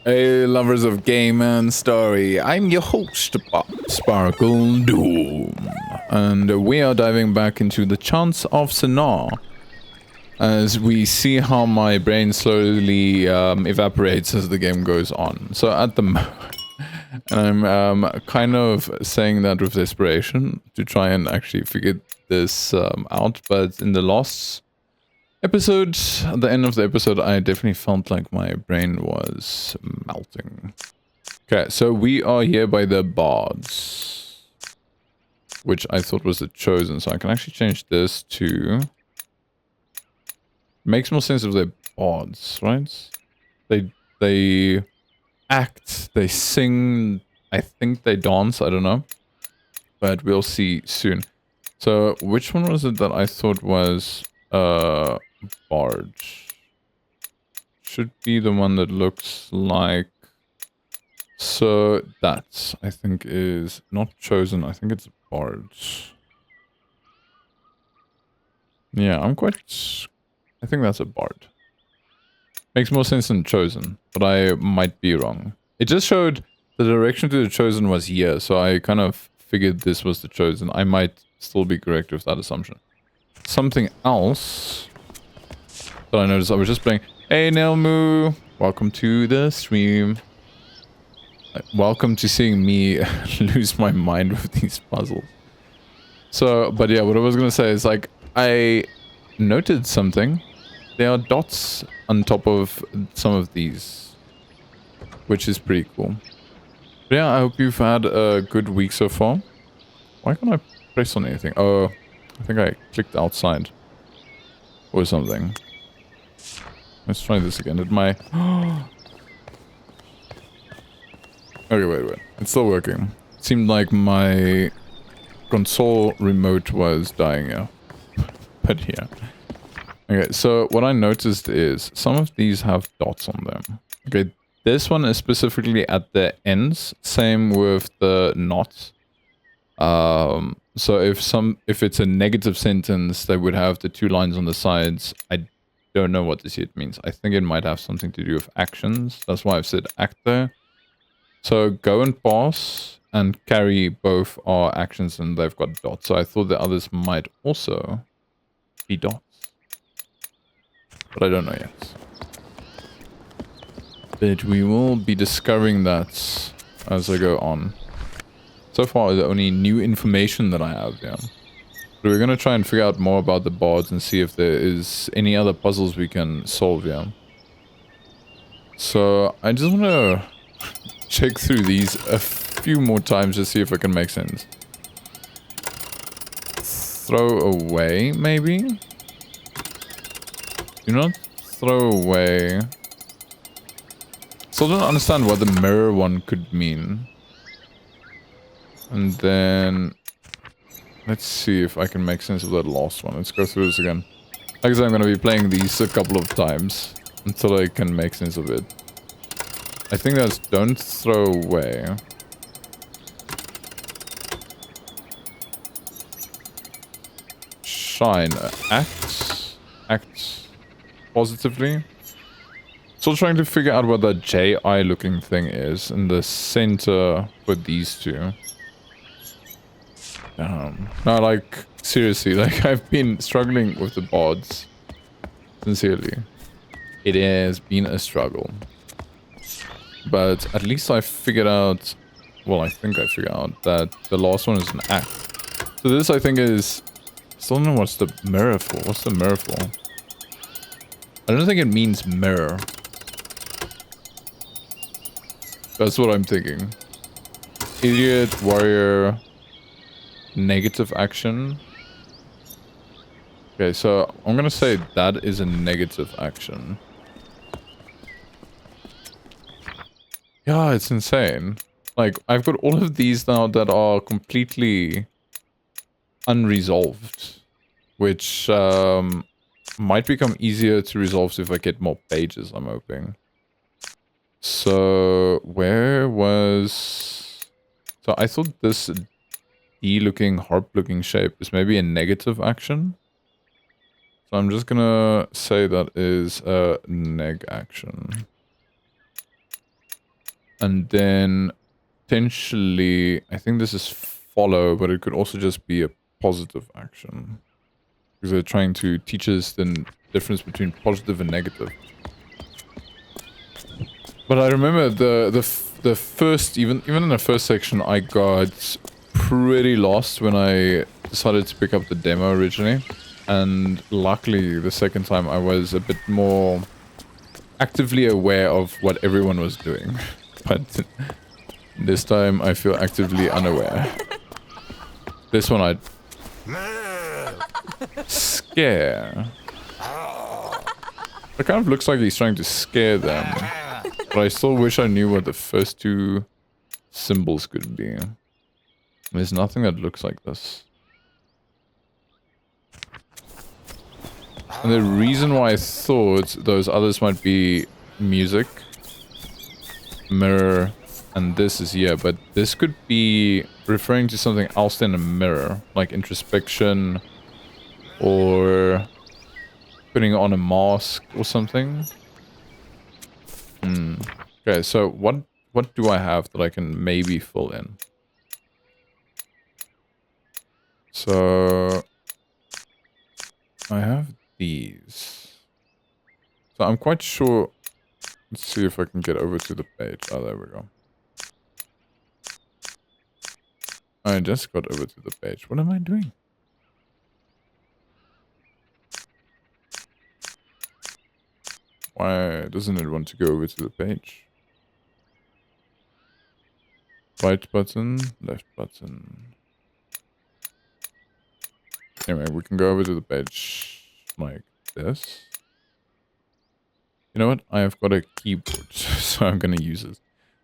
Hey, lovers of game and story, I'm your host, PopSparkleDoom, and we are diving back into the Chants of Sennaar as we see how my brain slowly evaporates as the game goes on. So at the moment, and I'm kind of saying that with desperation to try and actually figure this out, but in the last episode, at the end of the episode, I definitely felt like my brain was melting. Okay, so we are here by the bards, which I thought was the chosen. So I can actually change this to... Makes more sense if they're bards, right? They act, they sing, I think they dance, I don't know. But we'll see soon. So which one was it that I thought was bard? Should be the one that looks like... So that, I think, is not chosen. I think it's bards. Yeah, I think that's a bard. Makes more sense than chosen, but I might be wrong. It just showed the direction to the chosen was here, so I kind of figured this was the chosen. I might still be correct with that assumption. Something else that I noticed, I was just playing... Hey, Nelmu! Welcome to the stream. Welcome to seeing me lose my mind with these puzzles. So, but yeah, what I was gonna say is, like, I noted something. There are dots on top of some of these, which is pretty cool. But yeah, I hope you've had a good week so far. Why can't I press on anything? Oh, I think I clicked outside or something. Let's try this again. Did my... Okay, wait. It's still working. It seemed like my console remote was dying, yeah. But yeah. Okay, so what I noticed is some of these have dots on them. Okay, this one is specifically at the ends. Same with the knots. So if it's a negative sentence, they would have the two lines on the sides. I don't know what this yet means. I think it might have something to do with actions. That's why I've said act there. So go and pass and carry both our actions, and they've got dots. So I thought the others might also be dots. But I don't know yet. But we will be discovering that as I go on. So far, the only new information that I have, yeah. But we're going to try and figure out more about the bards and see if there is any other puzzles we can solve, yeah. So I just want to check through these a few more times to see if I can make sense. Throw away, maybe? Do not throw away. Still don't understand what the mirror one could mean. And then... Let's see if I can make sense of that last one. Let's go through this again. Like I said, I'm going to be playing these a couple of times until I can make sense of it. I think that's don't throw away. Shine. Act positively. Still trying to figure out what that J-eye looking thing is in the center for these two. No, like, seriously, like, I've been struggling with the bards. Sincerely. It has been a struggle. But at least I figured out... Well, I think I figured out that the last one is an act. So this, I think, is... Still don't know what's the mirror for. What's the mirror for? I don't think it means mirror. That's what I'm thinking. Idiot, warrior... Negative action. Okay, so I'm gonna say that is a negative action. Yeah, it's insane. Like, I've got all of these now that are completely unresolved, which might become easier to resolve if I get more pages, I'm hoping. So, where was... So, I thought this D-looking, harp-looking shape is maybe a negative action. So I'm just gonna say that is a neg action. And then potentially, I think this is follow, but it could also just be a positive action. Because they're trying to teach us the difference between positive and negative. But I remember the first, even in the first section, I got pretty lost when I decided to pick up the demo originally. And luckily, the second time I was a bit more actively aware of what everyone was doing. But this time I feel actively unaware. This one I scare. It kind of looks like he's trying to scare them. But I still wish I knew what the first two symbols could be. There's nothing that looks like this. And the reason why I thought those others might be music, mirror, and this is here, but this could be referring to something else than a mirror, like introspection or putting on a mask or something. Okay, so what do I have that I can maybe fill in? So I have these. So I'm quite sure. Let's see if I can get over to the page. Oh, there we go. I just got over to the page. What am I doing? Why doesn't it want to go over to the page? Right button, left button. Anyway, we can go over to the page like this. You know what? I have got a keyboard, so I'm going to use it.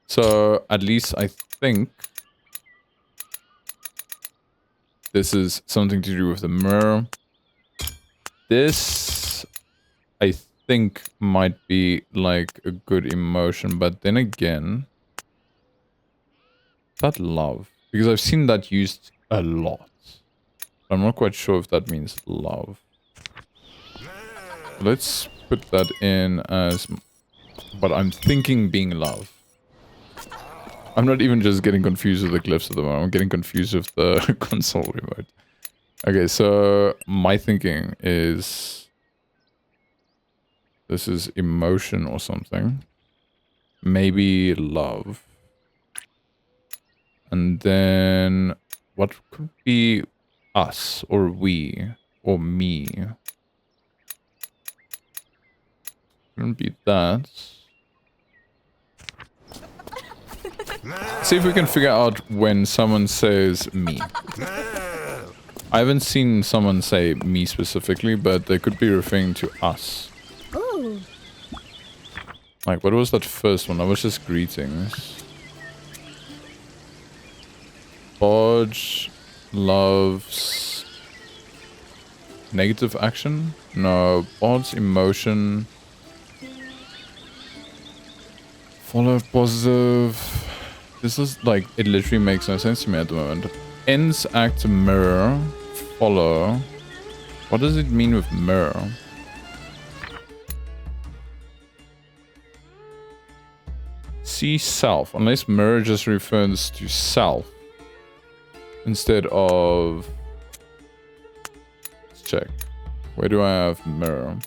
So at least I think this is something to do with the mirror. This, I think, might be like a good emotion, but then again, that love, because I've seen that used a lot. I'm not quite sure if that means love. Let's put that in as, but I'm thinking being love. I'm not even just getting confused with the glyphs at the moment. I'm getting confused with the console remote. Okay, so my thinking is this is emotion or something. Maybe love. And then what could be us or we or me? Couldn't be that. See if we can figure out when someone says me. I haven't seen someone say me specifically, but they could be referring to us. Ooh. Like, what was that first one? That was just greetings. Bodge loves negative action? No, Bodge emotion. Follow positive. This is like, it literally makes no sense to me at the moment. Ends act mirror. Follow. What does it mean with mirror? See self. Unless mirror just refers to self. Instead of... Let's check. Where do I have mirror?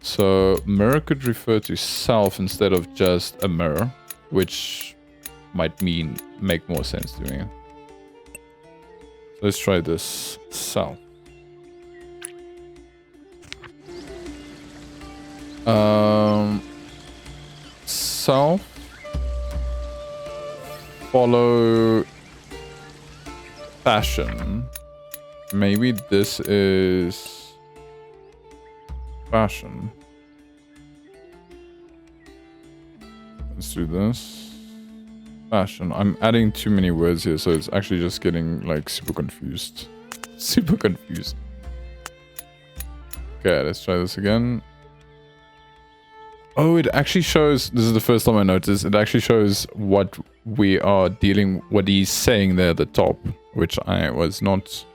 So mirror could refer to self instead of just a mirror. Which might make more sense to me. Let's try this. Self. Self. Follow fashion. Maybe this is fashion. Let's do this. Fashion. I'm adding too many words here, so it's actually just getting like super confused. Super confused. Okay, let's try this again. Oh, it actually shows, this is the first time I noticed, it actually shows what we are dealing, what he's saying there at the top, which I was not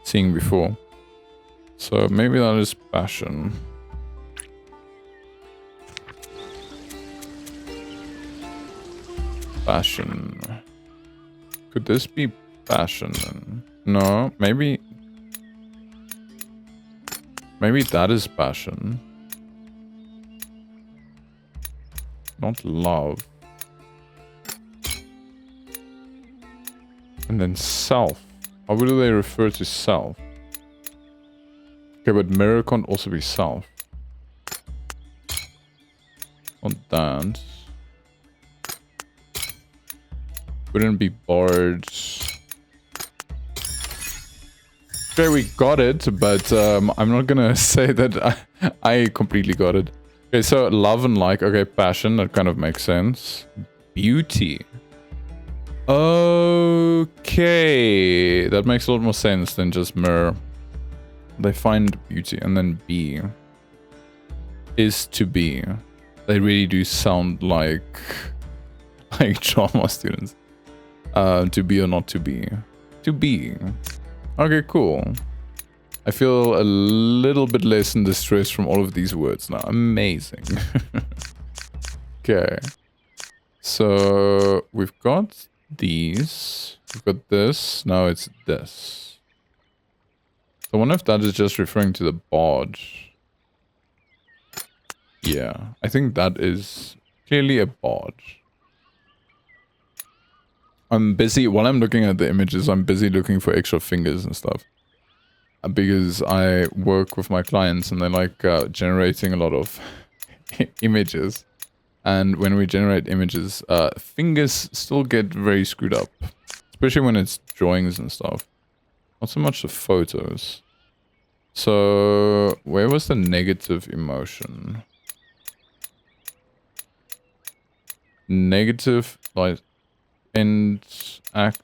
seeing before. So maybe that is passion. passion. Could this be passion? No, maybe that is passion. Not love. And then self. How do they refer to self? Okay, but mirror can't also be self. Not dance. Wouldn't be bards. Okay, we got it, but I'm not gonna say that I completely got it. Okay, so love and like. Okay, passion, that kind of makes sense. Beauty. Okay, that makes a lot more sense than just mirror. They find beauty, and then be is to be. They really do sound like drama students. To be or not to be. To be. Okay, cool. I feel a little bit less in distress from all of these words now. Amazing. Okay. So we've got these. We've got this. Now it's this. So I wonder if that is just referring to the bard. Yeah, I think that is clearly a bard. I'm busy, while I'm looking at the images, I'm busy looking for extra fingers and stuff. Because I work with my clients and they like generating a lot of images. And when we generate images, fingers still get very screwed up. Especially when it's drawings and stuff. Not so much the photos. So, where was the negative emotion? Negative, like, end, act.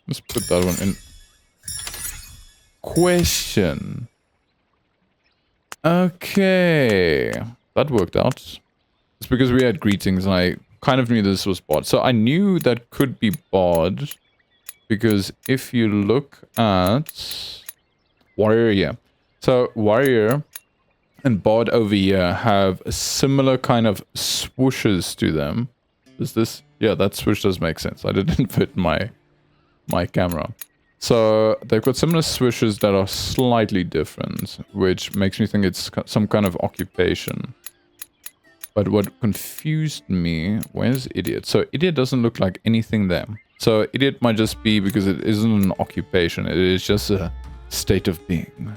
Let's put that one in. Question. Okay. That worked out. It's because we had greetings and I kind of knew this was bard. So I knew that could be bard. Because if you look at warrior, yeah. So warrior and bard over here have a similar kind of swooshes to them. Is this? Yeah, that swoosh does make sense. I didn't fit my camera. So they've got similar swooshes that are slightly different, which makes me think it's some kind of occupation. But what confused me, where's idiot? So idiot doesn't look like anything there. So idiot might just be because it isn't an occupation. It is just a state of being.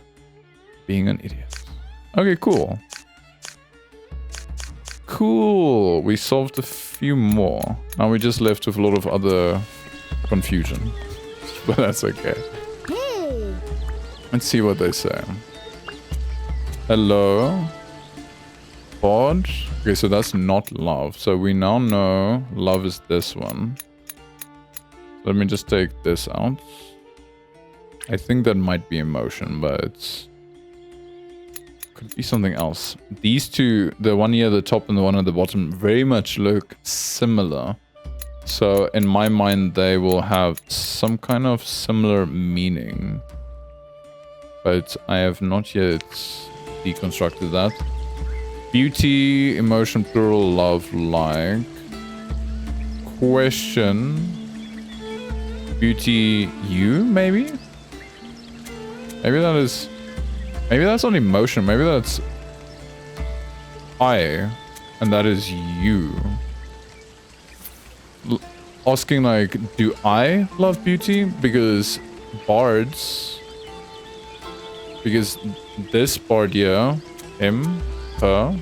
Being an idiot. Okay, cool. Cool. We solved a few more. Now we just left with a lot of other confusion. But that's okay. Hey. Let's see what they say. Hello. Bard. Okay, so that's not love. So we now know love is this one. Let me just take this out. I think that might be emotion, but could be something else. These two, the one here at the top and the one at the bottom, very much look similar. So in my mind, they will have some kind of similar meaning. But I have not yet deconstructed that. Beauty, emotion, plural, love, like. Question. Beauty, you, maybe? Maybe that is... Maybe that's not emotion. Maybe that's... I. And that is you. Asking like, do I love beauty? Because bards... Because this bard here, him, her,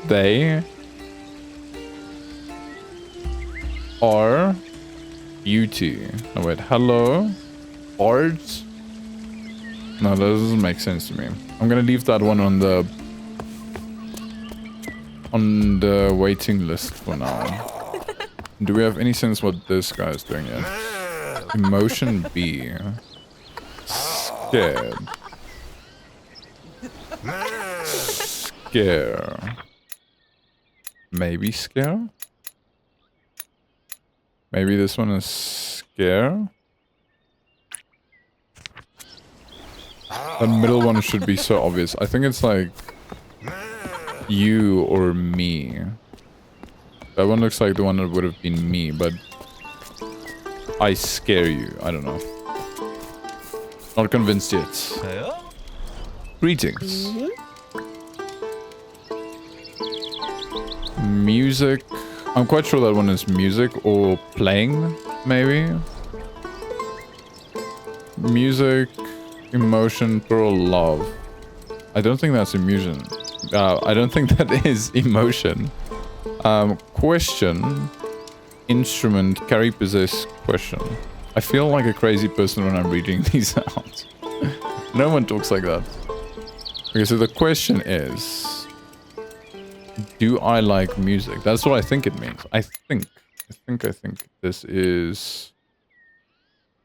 they are beauty. Oh wait, hello? Bards? No, that doesn't make sense to me. I'm gonna leave that one on the waiting list for now. Do we have any sense what this guy is doing yet? Emotion B. Scared. Scare. Maybe scare? Maybe this one is scare? The middle one should be so obvious. I think it's like you or me. That one looks like the one that would have been me, but I scare you. I don't know. Not convinced yet. Greetings. Music. I'm quite sure that one is music or playing, maybe. Music, emotion, pearl, love. I don't think that's emotion. I don't think that is emotion. Question. Instrument, carry, possess, question. I feel like a crazy person when I'm reading these out. No one talks like that. Okay, so the question is, do I like music? That's what I think it means. I think this is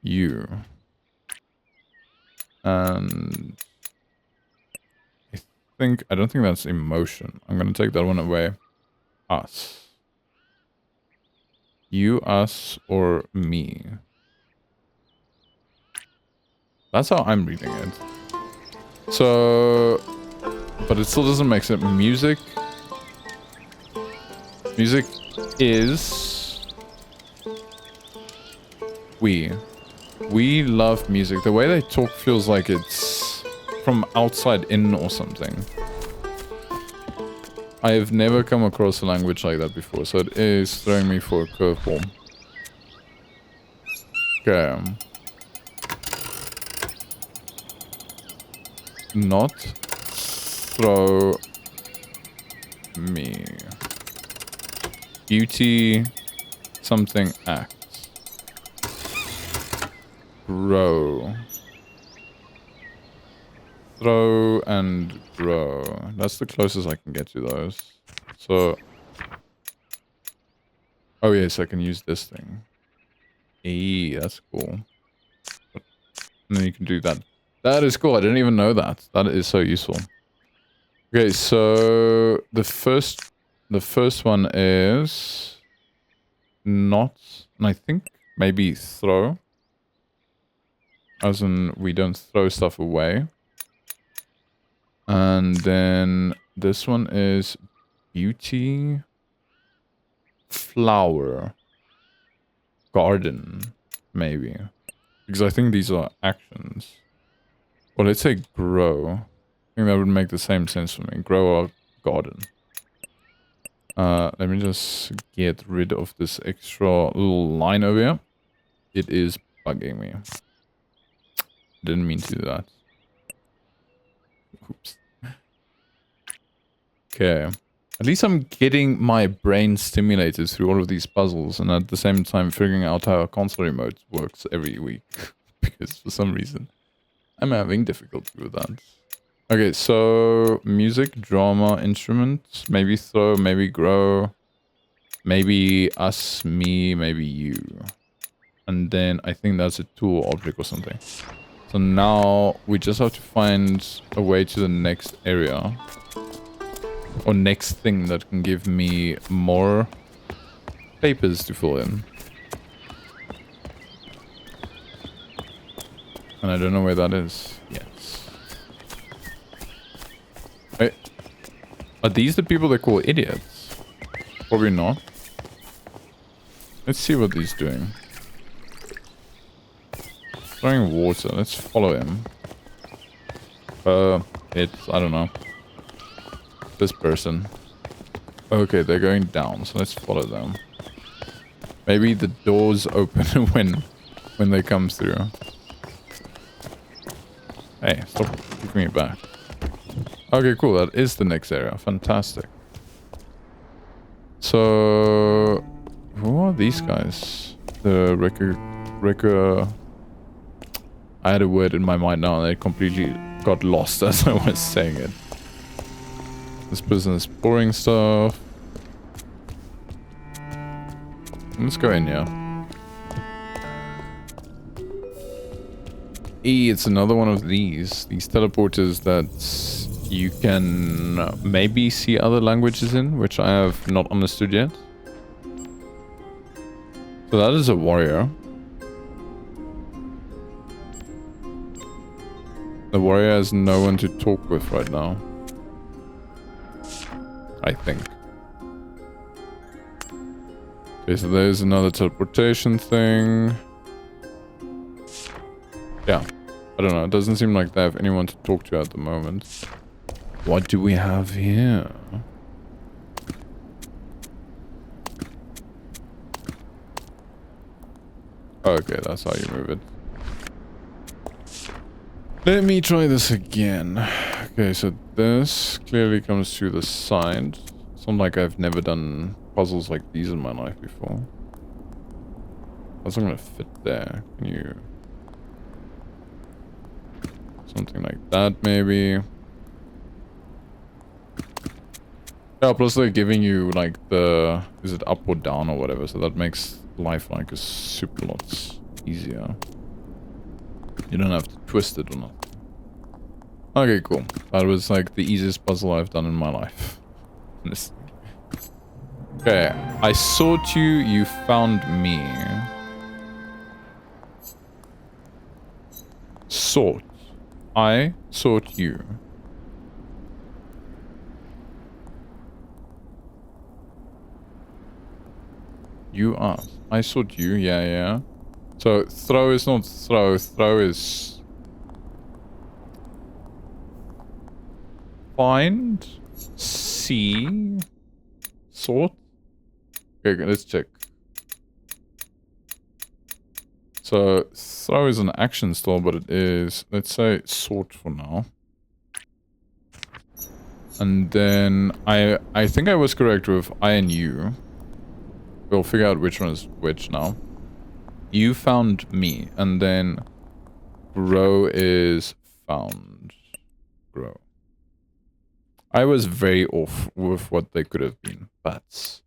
you. And I don't think that's emotion. I'm gonna take that one away. Us. You, us, or me. That's how I'm reading it. So, but it still doesn't make sense. Music. Music is we. We love music. The way they talk feels like it's from outside in or something. I have never come across a language like that before, so it is throwing me for a curveball. Okay. Not throw me. Beauty something act. Grow. Throw and grow. That's the closest I can get to those. So... oh yes, I can use this thing. Hey, that's cool. And then you can do that. That is cool. I didn't even know that. That is so useful. Okay, so the first one is not, and I think maybe throw. As in we don't throw stuff away. And then this one is beauty, flower, garden, maybe. Because I think these are actions. Well, let's say grow. I think that would make the same sense for me. Grow a garden. Let me just get rid of this extra little line over here. It is bugging me. Didn't mean to do that. Oops. Okay. At least I'm getting my brain stimulated through all of these puzzles and at the same time figuring out how a console remote works every week. Because for some reason, I'm having difficulty with that. Okay, so music, drama, instruments, maybe throw, maybe grow, maybe us, me, maybe you. And then I think that's a tool object or something. So now we just have to find a way to the next area. Or next thing that can give me more papers to fill in. And I don't know where that is yet. Wait. Are these the people they call idiots? Probably not. Let's see what he's doing. Throwing water. Let's follow him. I don't know. This person. Okay, they're going down, so let's follow them. Maybe the doors open when they come through. Hey, stop kicking me back. Okay, cool. That is the next area. Fantastic. So, who are these guys? The record. I had a word in my mind now and it completely got lost as I was saying it. This person is pouring stuff. Let's go in here. It's another one of these teleporters that you can maybe see other languages in, which I have not understood yet. So that is a warrior. The warrior has no one to talk with right now. I think. Okay, so there's another teleportation thing. Yeah. I don't know. It doesn't seem like they have anyone to talk to at the moment. What do we have here? Okay, that's how you move it. Let me try this again. Okay, so this clearly comes to the side. It's not like I've never done puzzles like these in my life before. That's not gonna fit there. Can you... Something like that, maybe. Yeah, plus they're giving you, like, the... Is it up or down or whatever, so that makes life, like, a super lot easier. You don't have to twist it or nothing. Okay, cool. That was, like, the easiest puzzle I've done in my life. Okay, I sought you, you found me. Sought. I sought you. You asked. I sought you, yeah. So, throw is not throw, throw is... Find? See? Sort? Okay, let's check. So, throw is an action still, but it is... Let's say sort for now. And then, I think I was correct with I and you. We'll figure out which one is which now. You found me, and then grow is found. Grow. I was very off with what they could have been, but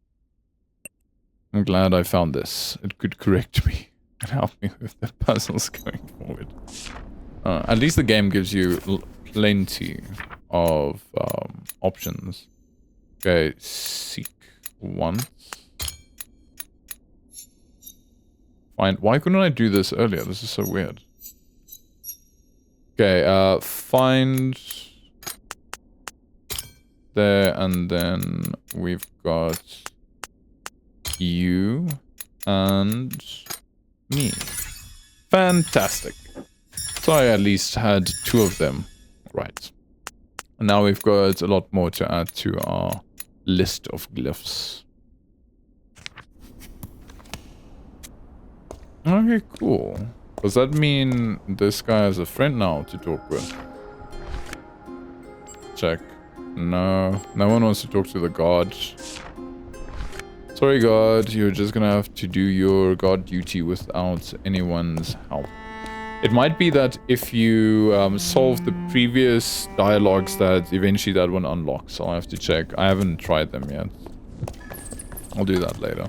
I'm glad I found this. It could correct me and help me with the puzzles going forward. At least the game gives you plenty of options. Okay, seek once. Find. Why couldn't I do this earlier? This is so weird. Okay, find there, and then we've got you and me. Fantastic. So I at least had 2 of them. Right. And now we've got a lot more to add to our list of glyphs. Okay, cool. Does that mean this guy has a friend now to talk with? Check. No. No one wants to talk to the god. Sorry, god. You're just gonna have to do your god duty without anyone's help. It might be that if you solve the previous dialogues that eventually that one unlocks. I'll have to check. I haven't tried them yet. I'll do that later.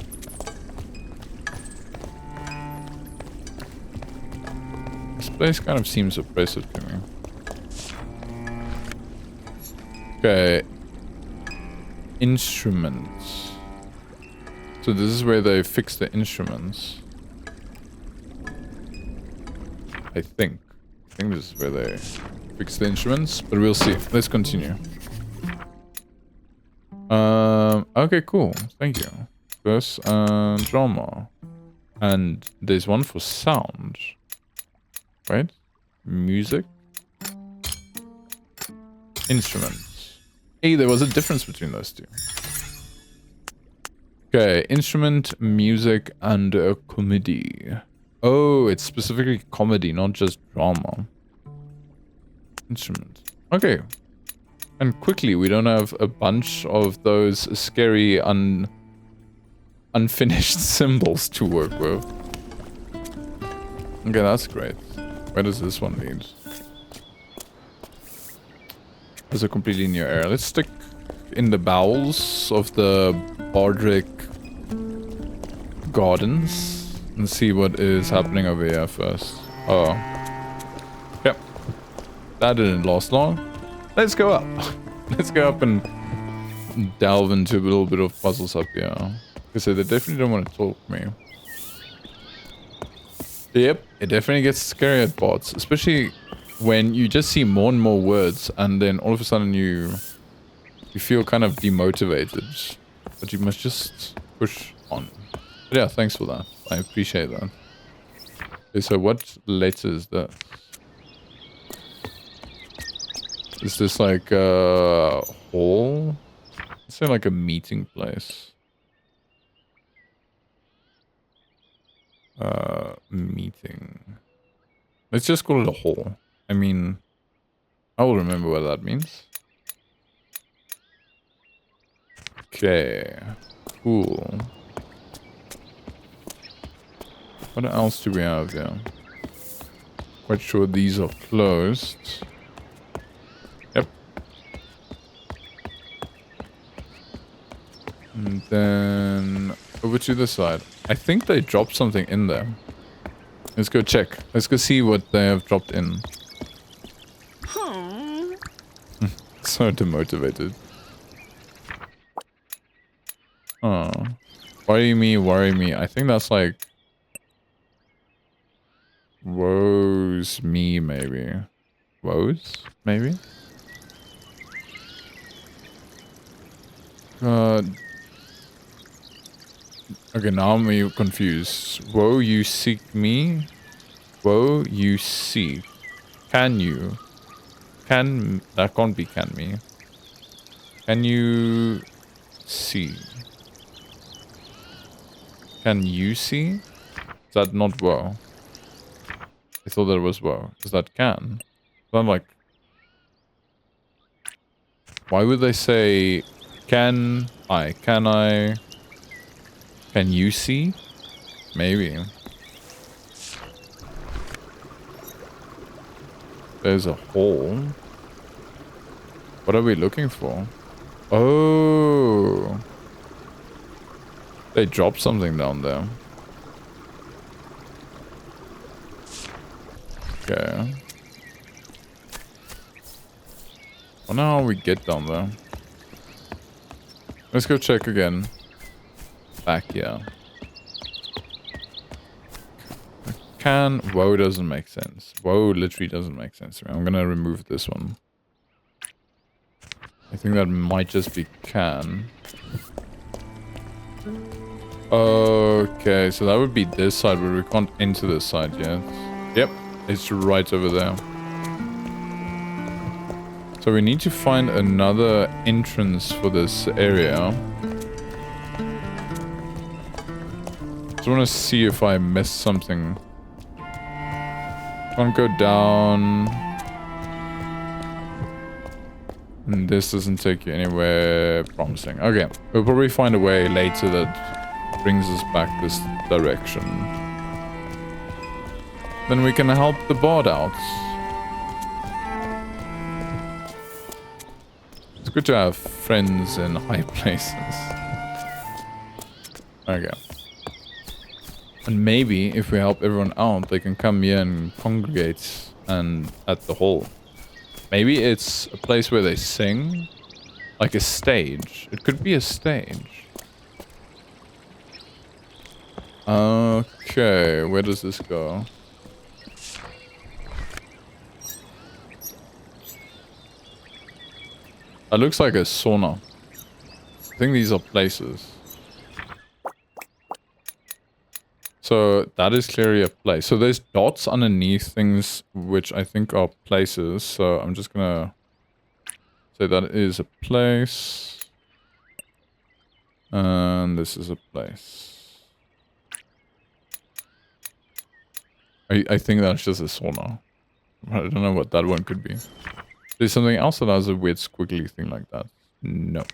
This place kind of seems oppressive to me. Okay. Instruments. So this is where they fix the instruments. I think this is where they fix the instruments, but we'll see. Let's continue. Okay, cool. Thank you. Verse and drama. And there's one for sound. Right? Music. Instruments. Hey, there was a difference between those two. Okay, instrument, music, and a comedy. Oh, it's specifically comedy, not just drama. Instrument. Okay. And quickly, we don't have a bunch of those scary, unfinished symbols to work with. Okay, that's great. Where does this one lead? There's a completely new area. Let's stick in the bowels of the Bardric Gardens and see what is happening over here first. Oh. Yep. That didn't last long. Let's go up. Let's go up and delve into a little bit of puzzles up here. Because they definitely don't want to talk to me. Yep, it definitely gets scary at parts, especially when you just see more and more words and then all of a sudden you feel kind of demotivated, but you must just push on. But yeah, thanks for that. I appreciate that. Okay, so what letter is this? Is this like a hall? Let's say like a meeting place. Meeting. Let's just call it a hall. I mean, I will remember what that means. Okay. Cool. What else do we have here? Quite sure these are closed. Yep. And then over to the side. I think they dropped something in there. Let's go check. Let's go see what they have dropped in. So demotivated. Oh. Worry me, worry me. I think that's like... Woes me, maybe. Woes? Maybe? Okay, now I'm confused. Woe, you seek me? Woe, you seek. Can you? Can... That can't be can me. Can you... see? Can you see? Is that not woe? I thought that was woe. Is that can? So I'm like... Why would they say... Can I? Can I? Can you see? Maybe. There's a hole. What are we looking for? Oh. They dropped something down there. Okay. Well, now we get down there. Let's go check again. Back here. Can... Whoa doesn't make sense. Whoa literally doesn't make sense to me. I'm gonna remove this one. I think that might just be can. Okay, so that would be this side, but we can't enter this side yet. Yep, it's right over there. So we need to find another entrance for this area. Just want to see if I missed something. Can't go down. And this doesn't take you anywhere promising. Okay, we'll probably find a way later that brings us back this direction. Then we can help the bard out. It's good to have friends in high places. Okay. And maybe if we help everyone out, they can come here and congregate and at the hall. Maybe it's a place where they sing. Like a stage. It could be a stage. Okay, where does this go? That looks like a sauna. I think these are places. So that is clearly a place. So there's dots underneath things which I think are places. So I'm just gonna say that is a place. And this is a place. I think that's just a sauna. I don't know what that one could be. There's something else that has a weird squiggly thing like that. No.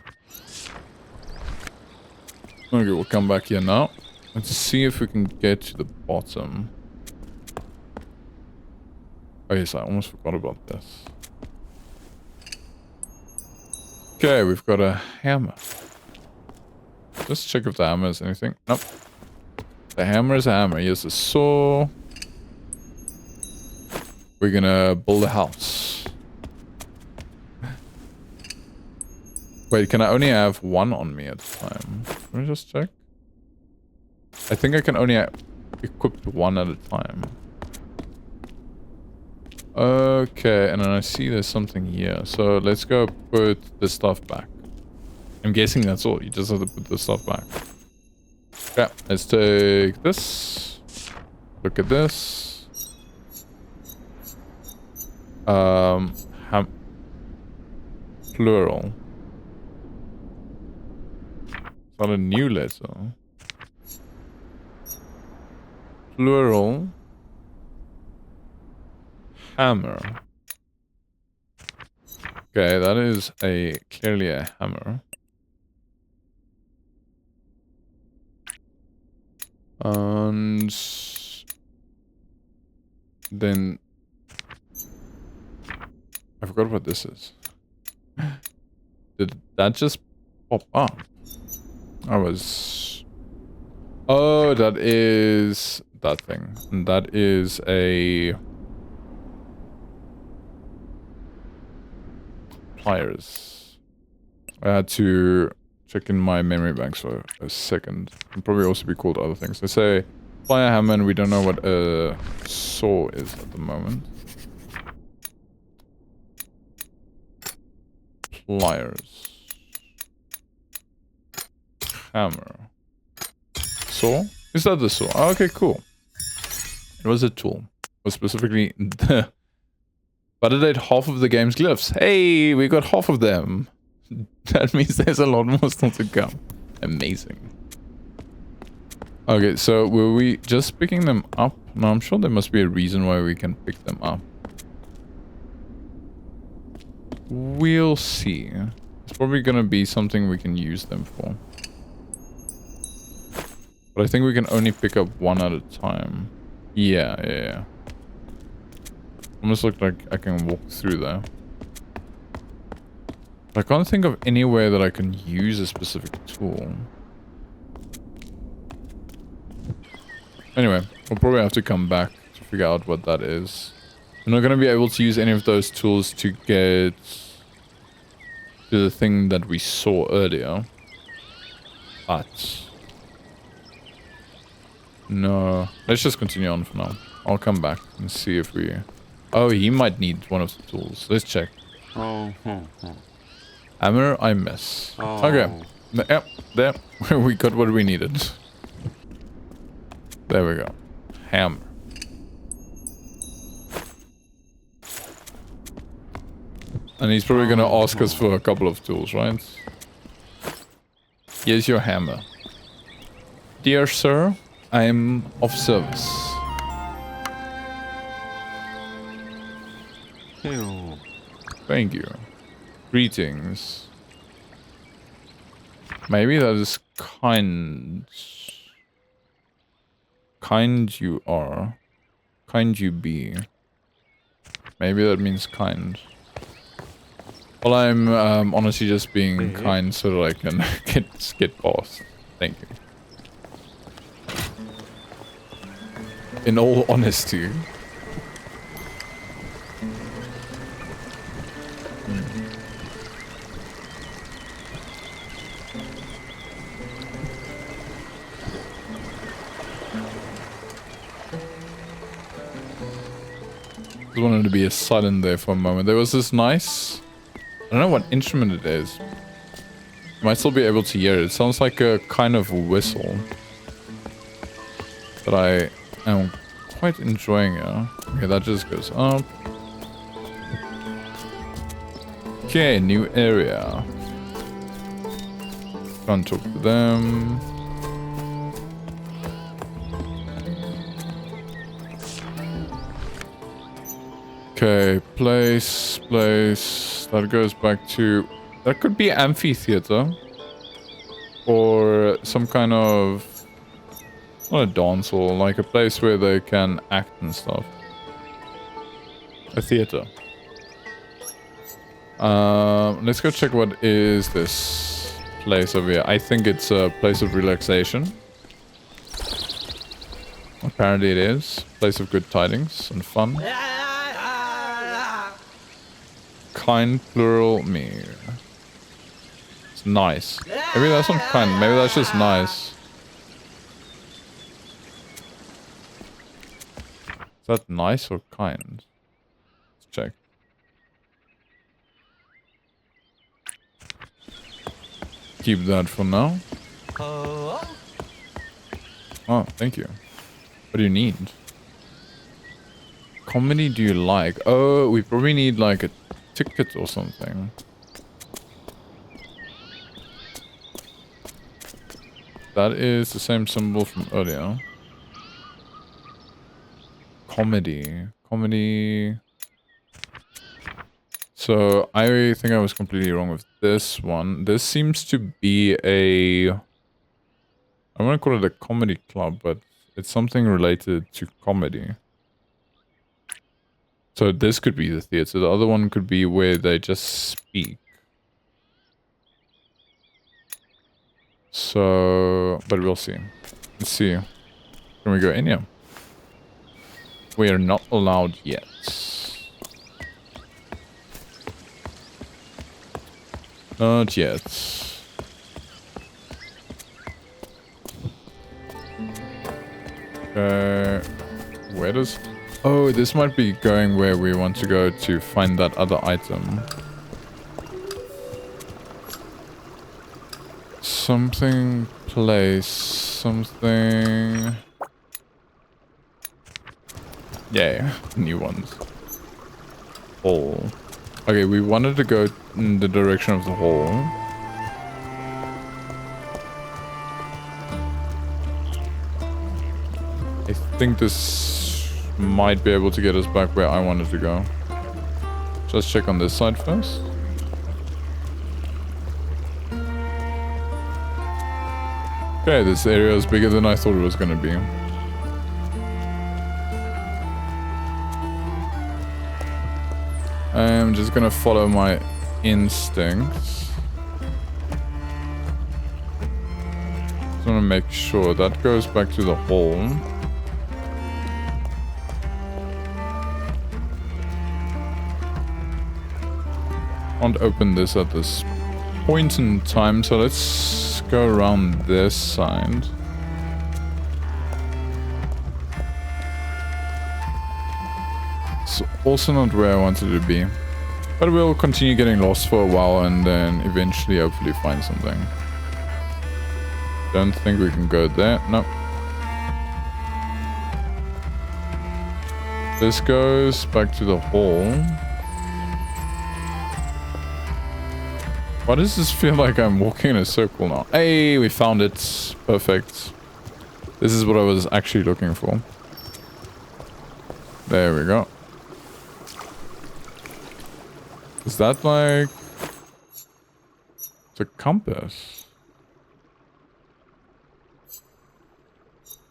Okay, we'll come back here now. Let's see if we can get to the bottom. Oh yes, I almost forgot about this. Okay, we've got a hammer. Let's check if the hammer is anything. Nope. The hammer is a hammer. Here's a saw. We're gonna build a house. Wait, can I only have one on me at a time? Let me just check. I think I can only equip one at a time. Okay, and then I see there's something here. So let's go put the stuff back. I'm guessing that's all. You just have to put the stuff back. Yeah, let's take this. Look at this. Plural. It's not a new letter. Plural. Hammer. Okay, that is clearly a hammer. And then I forgot what this is. Did that just pop up? Oh, that is that thing. And that is a pliers. I had to check in my memory banks for a second. Can probably also be called other things. They say plier, hammer, and we don't know what a saw is at the moment. Pliers. Hammer. Saw? Is that the saw? Oh, okay, cool. It was a tool. It was specifically the... Validate half of the game's glyphs. Hey, we got half of them. That means there's a lot more still to come. Amazing. Okay, so were we just picking them up? No, I'm sure there must be a reason why we can pick them up. We'll see. It's probably gonna be something we can use them for. But I think we can only pick up one at a time. Yeah. Almost look like I can walk through there. I can't think of anywhere that I can use a specific tool. Anyway, we'll probably have to come back to figure out what that is. We're not going to be able to use any of those tools to get to the thing that we saw earlier. But... no. Let's just continue on for now. I'll come back and see if we... oh, he might need one of the tools. Let's check. Hammer, I miss. Okay. Yep, there. We got what we needed. There we go. Hammer. And he's probably gonna ask us for a couple of tools, right? Here's your hammer. Dear sir, I am of service. Thank you. Greetings. Maybe that is kind. Kind you are. Kind you be. Maybe that means kind. Well, I'm honestly just being kind so that I can get past. Thank you. In all honesty. Just wanted to be silent there for a moment. There was this nice... I don't know what instrument it is. You might still be able to hear it. It sounds like a kind of whistle. But I am quite enjoying it. Okay, that just goes up. Okay, new area. Can't talk to them. Okay, place. That goes back to... that could be amphitheater. Or some kind of... not a dance hall, like a place where they can act and stuff. A theater. Let's go check what is this place over here. I think it's a place of relaxation. Apparently it is. Place of good tidings and fun. Kind plural me. It's nice. Maybe that's not kind. Maybe that's just nice. Is that nice or kind? Let's check. Keep that for now. Oh, thank you. What do you need? Comedy do you like? Oh, we probably need like a ticket or something. That is the same symbol from earlier. Comedy. Comedy. So I think I was completely wrong with this one. This seems to be a... I want to call it a comedy club, but it's something related to comedy. So this could be the theater. The other one could be where they just speak. So, but we'll see. Let's see. Can we go in here? We are not allowed yet. Not yet. Where does... Oh, this might be going where we want to go to find that other item. Something place. Something... Yeah, new ones. Hall. Okay, we wanted to go in the direction of the hall. I think this might be able to get us back where I wanted to go. Just check on this side first. Okay, this area is bigger than I thought it was going to be. I'm just going to follow my instincts. Just want to make sure that goes back to the hall. Can't open this at this point in time, so let's go around this side. It's also not where I wanted to be, but we'll continue getting lost for a while and then eventually hopefully find something. Don't think we can go there. No. This goes back to the hall. Why does this feel like I'm walking in a circle now? Hey, we found it. Perfect. This is what I was actually looking for. There we go. Is that like... It's a compass.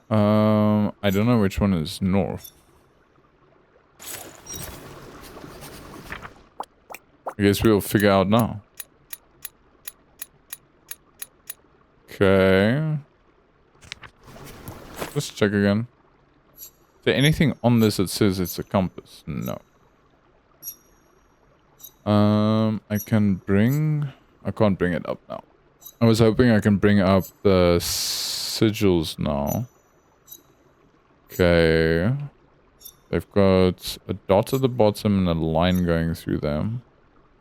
I don't know which one is north. I guess we'll figure out now. Okay. Let's check again. Is there anything on this that says it's a compass? No. I can bring... I can't bring it up now. I was hoping I can bring up the sigils now. Okay. They've got a dot at the bottom and a line going through them.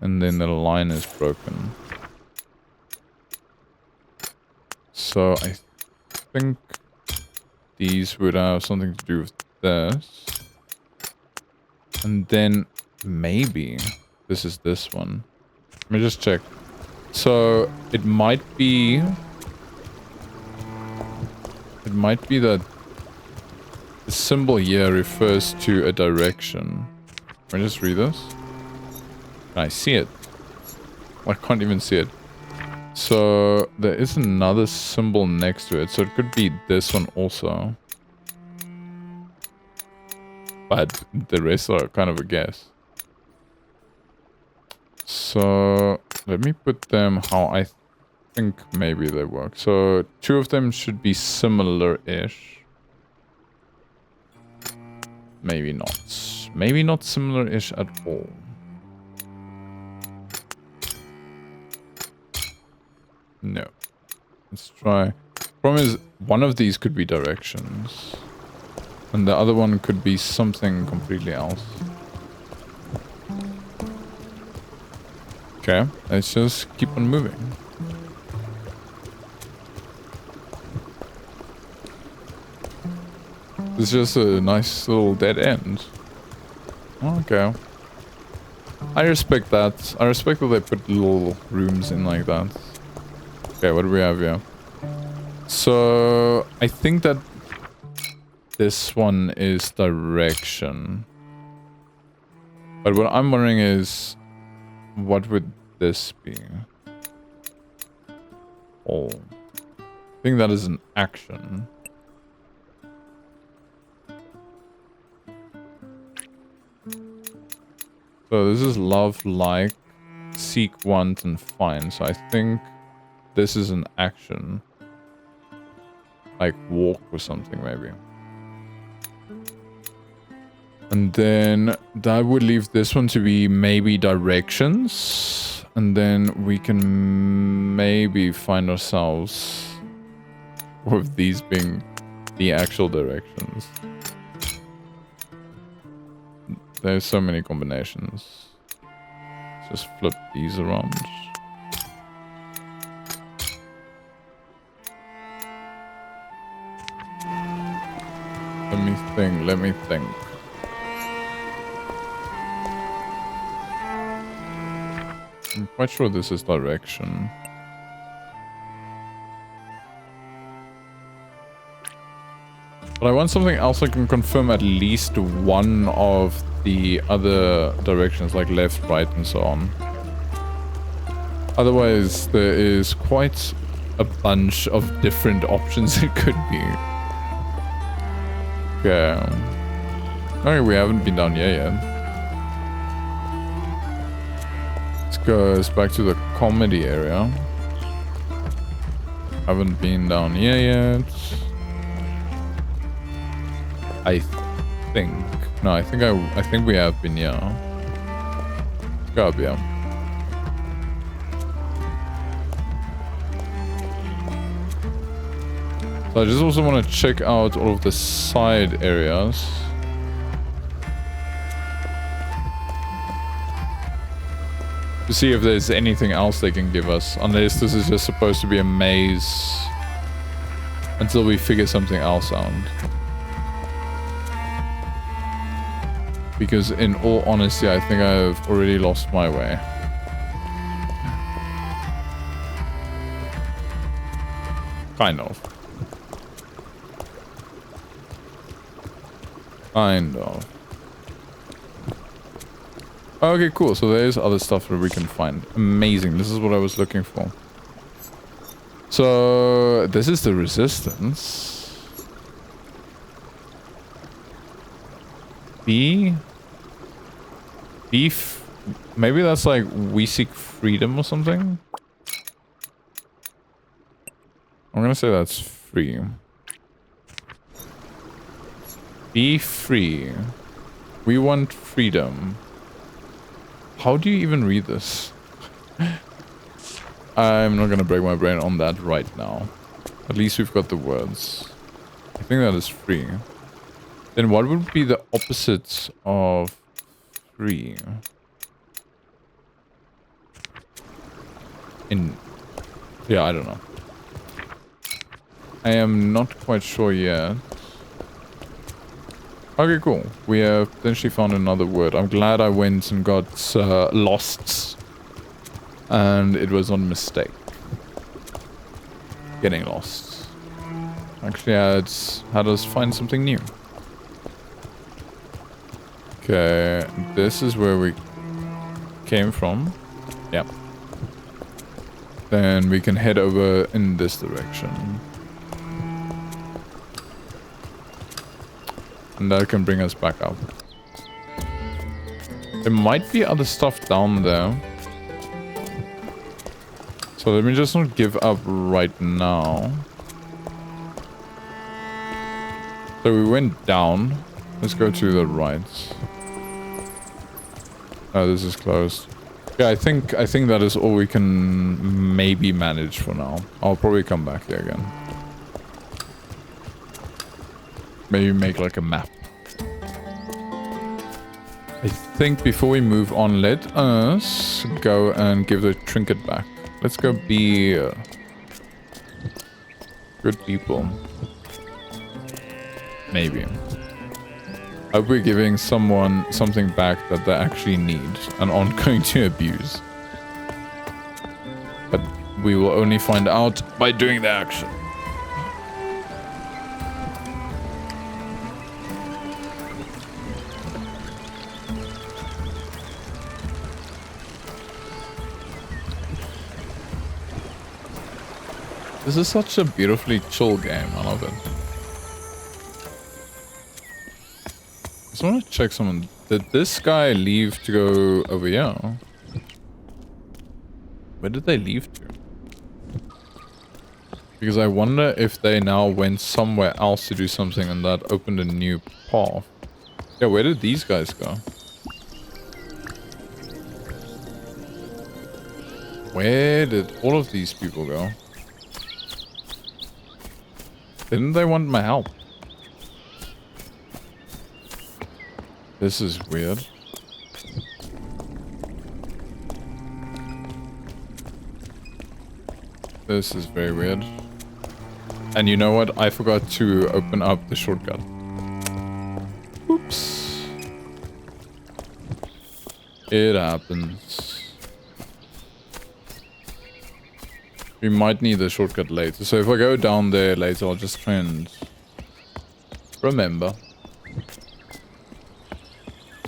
And then the line is broken. So I think these would have something to do with this. And then maybe this is this one. Let me just check. So it might be... It might be that the symbol here refers to a direction. Let me just read this. Can I see it? I can't even see it. So there is another symbol next to it. So it could be this one also. But the rest are kind of a guess. So let me put them how I think maybe they work. So two of them should be similar-ish. Maybe not. Maybe not similar-ish at all. No. Let's try. Problem is, one of these could be directions. And the other one could be something completely else. Okay, let's just keep on moving. It's just a nice little dead end. Okay. I respect that. I respect that they put little rooms in like that. Okay, what do we have here? So, I think that this one is direction. But what I'm wondering is, what would this be? Oh. I think that is an action. So this is love, like, seek, want, and find. So I think this is an action. Like walk or something, maybe. And then that would leave this one to be maybe directions. And then we can maybe find ourselves with these being the actual directions. There's so many combinations. Let's just flip these around. Let me think. I'm quite sure this is direction. But I want something else I can confirm at least one of the other directions, like left, right, and so on. Otherwise, there is quite a bunch of different options it could be. Okay. Okay, we haven't been down here yet. Let's go back to the comedy area. Haven't been down here yet. I think. No, I think we have been here. Let's go up here. So I just also want to check out all of the side areas. To see if there's anything else they can give us. Unless this is just supposed to be a maze. Until we figure something else out. Because in all honesty, I think I've already lost my way. Kind of. Kind of. Okay, cool. So there's other stuff that we can find. Amazing. This is what I was looking for. So this is the resistance. Beef? Maybe that's like we seek freedom or something? I'm gonna say that's free. Be free. We want freedom. How do you even read this? I'm not gonna break my brain on that right now. At least we've got the words. I think that is free. Then what would be the opposite of free? Yeah, I don't know. I am not quite sure yet. Okay, cool. We have potentially found another word. I'm glad I went and got lost. And it was not a mistake. Getting lost. Actually had us find something new. Okay, this is where we came from. Yep. Then we can head over in this direction. And that can bring us back up. There might be other stuff down there. So let me just not give up right now. So we went down. Let's go to the right. Oh, this is closed. Yeah, I think that is all we can maybe manage for now. I'll probably come back here again. Maybe make like a map. I think before we move on, let us go and give the trinket back. Let's go be good people. Maybe. I hope we're giving someone something back that they actually need and aren't going to abuse. But we will only find out by doing the action. This is such a beautifully chill game. I love it. I just want to check someone. Did this guy leave to go over here? Where did they leave to? Because I wonder if they now went somewhere else to do something and that opened a new path. Yeah, where did these guys go? Where did all of these people go? Didn't they want my help? This is weird. This is very weird. And you know what? I forgot to open up the shortcut. Oops. It happens. We might need the shortcut later. So if I go down there later, I'll just try and remember.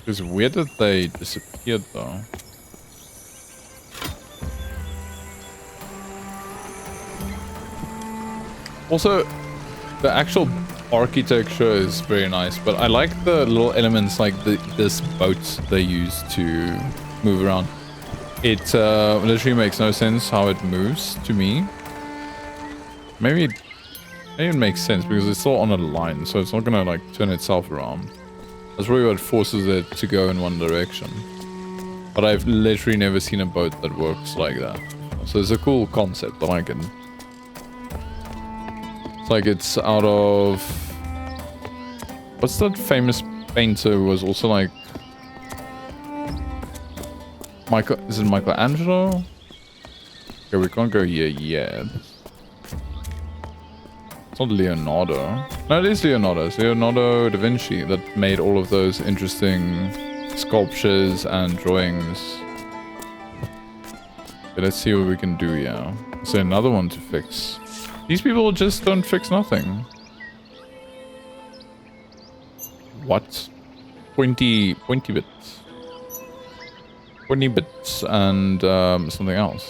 It's weird that they disappeared though. Also, the actual architecture is very nice, but I like the little elements like this boat they use to move around. It literally makes no sense how it moves to me. Maybe it makes sense because it's still on a line, so it's not gonna like turn itself around. That's really what forces it to go in one direction. But I've literally never seen a boat that works like that. So it's a cool concept. I like it. It's like it's out of... What's that famous painter who was also like... Is it Michelangelo? Okay, we can't go here yet. It's not Leonardo. No, it is Leonardo. It's Leonardo da Vinci that made all of those interesting sculptures and drawings. Okay, let's see what we can do here. Is there another one to fix? These people just don't fix nothing. What? Pointy bits. Pointy bits and something else.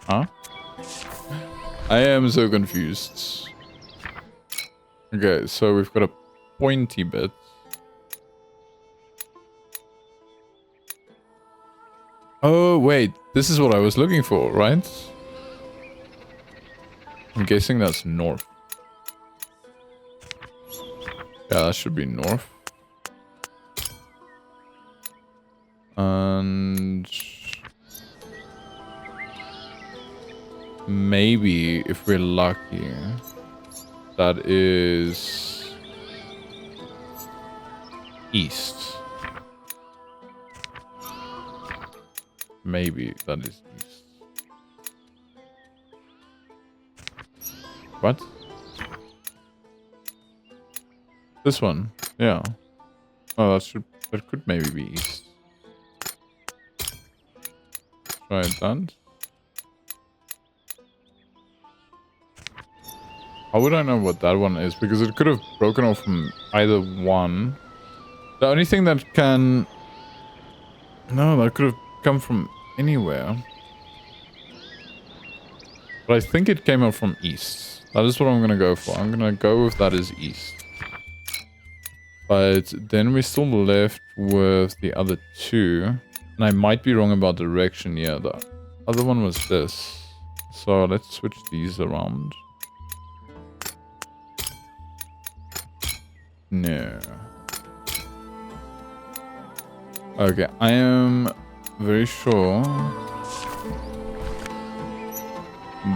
Huh? I am so confused. Okay, so we've got a pointy bit. Oh, wait. This is what I was looking for, right? I'm guessing that's north. Yeah, that should be north. And... maybe, if we're lucky, that is... east. Maybe that is east. What? This one? Yeah. Oh, that could maybe be east. Try that. How would I know what that one is? Because it could have broken off from either one. The only thing that can... no, that could have come from anywhere. But I think it came out from east. That is what I'm gonna go for. I'm gonna go with that as east. But then we're still left with the other two. And I might be wrong about direction here. The other one was this. So let's switch these around. No. Okay, I am very sure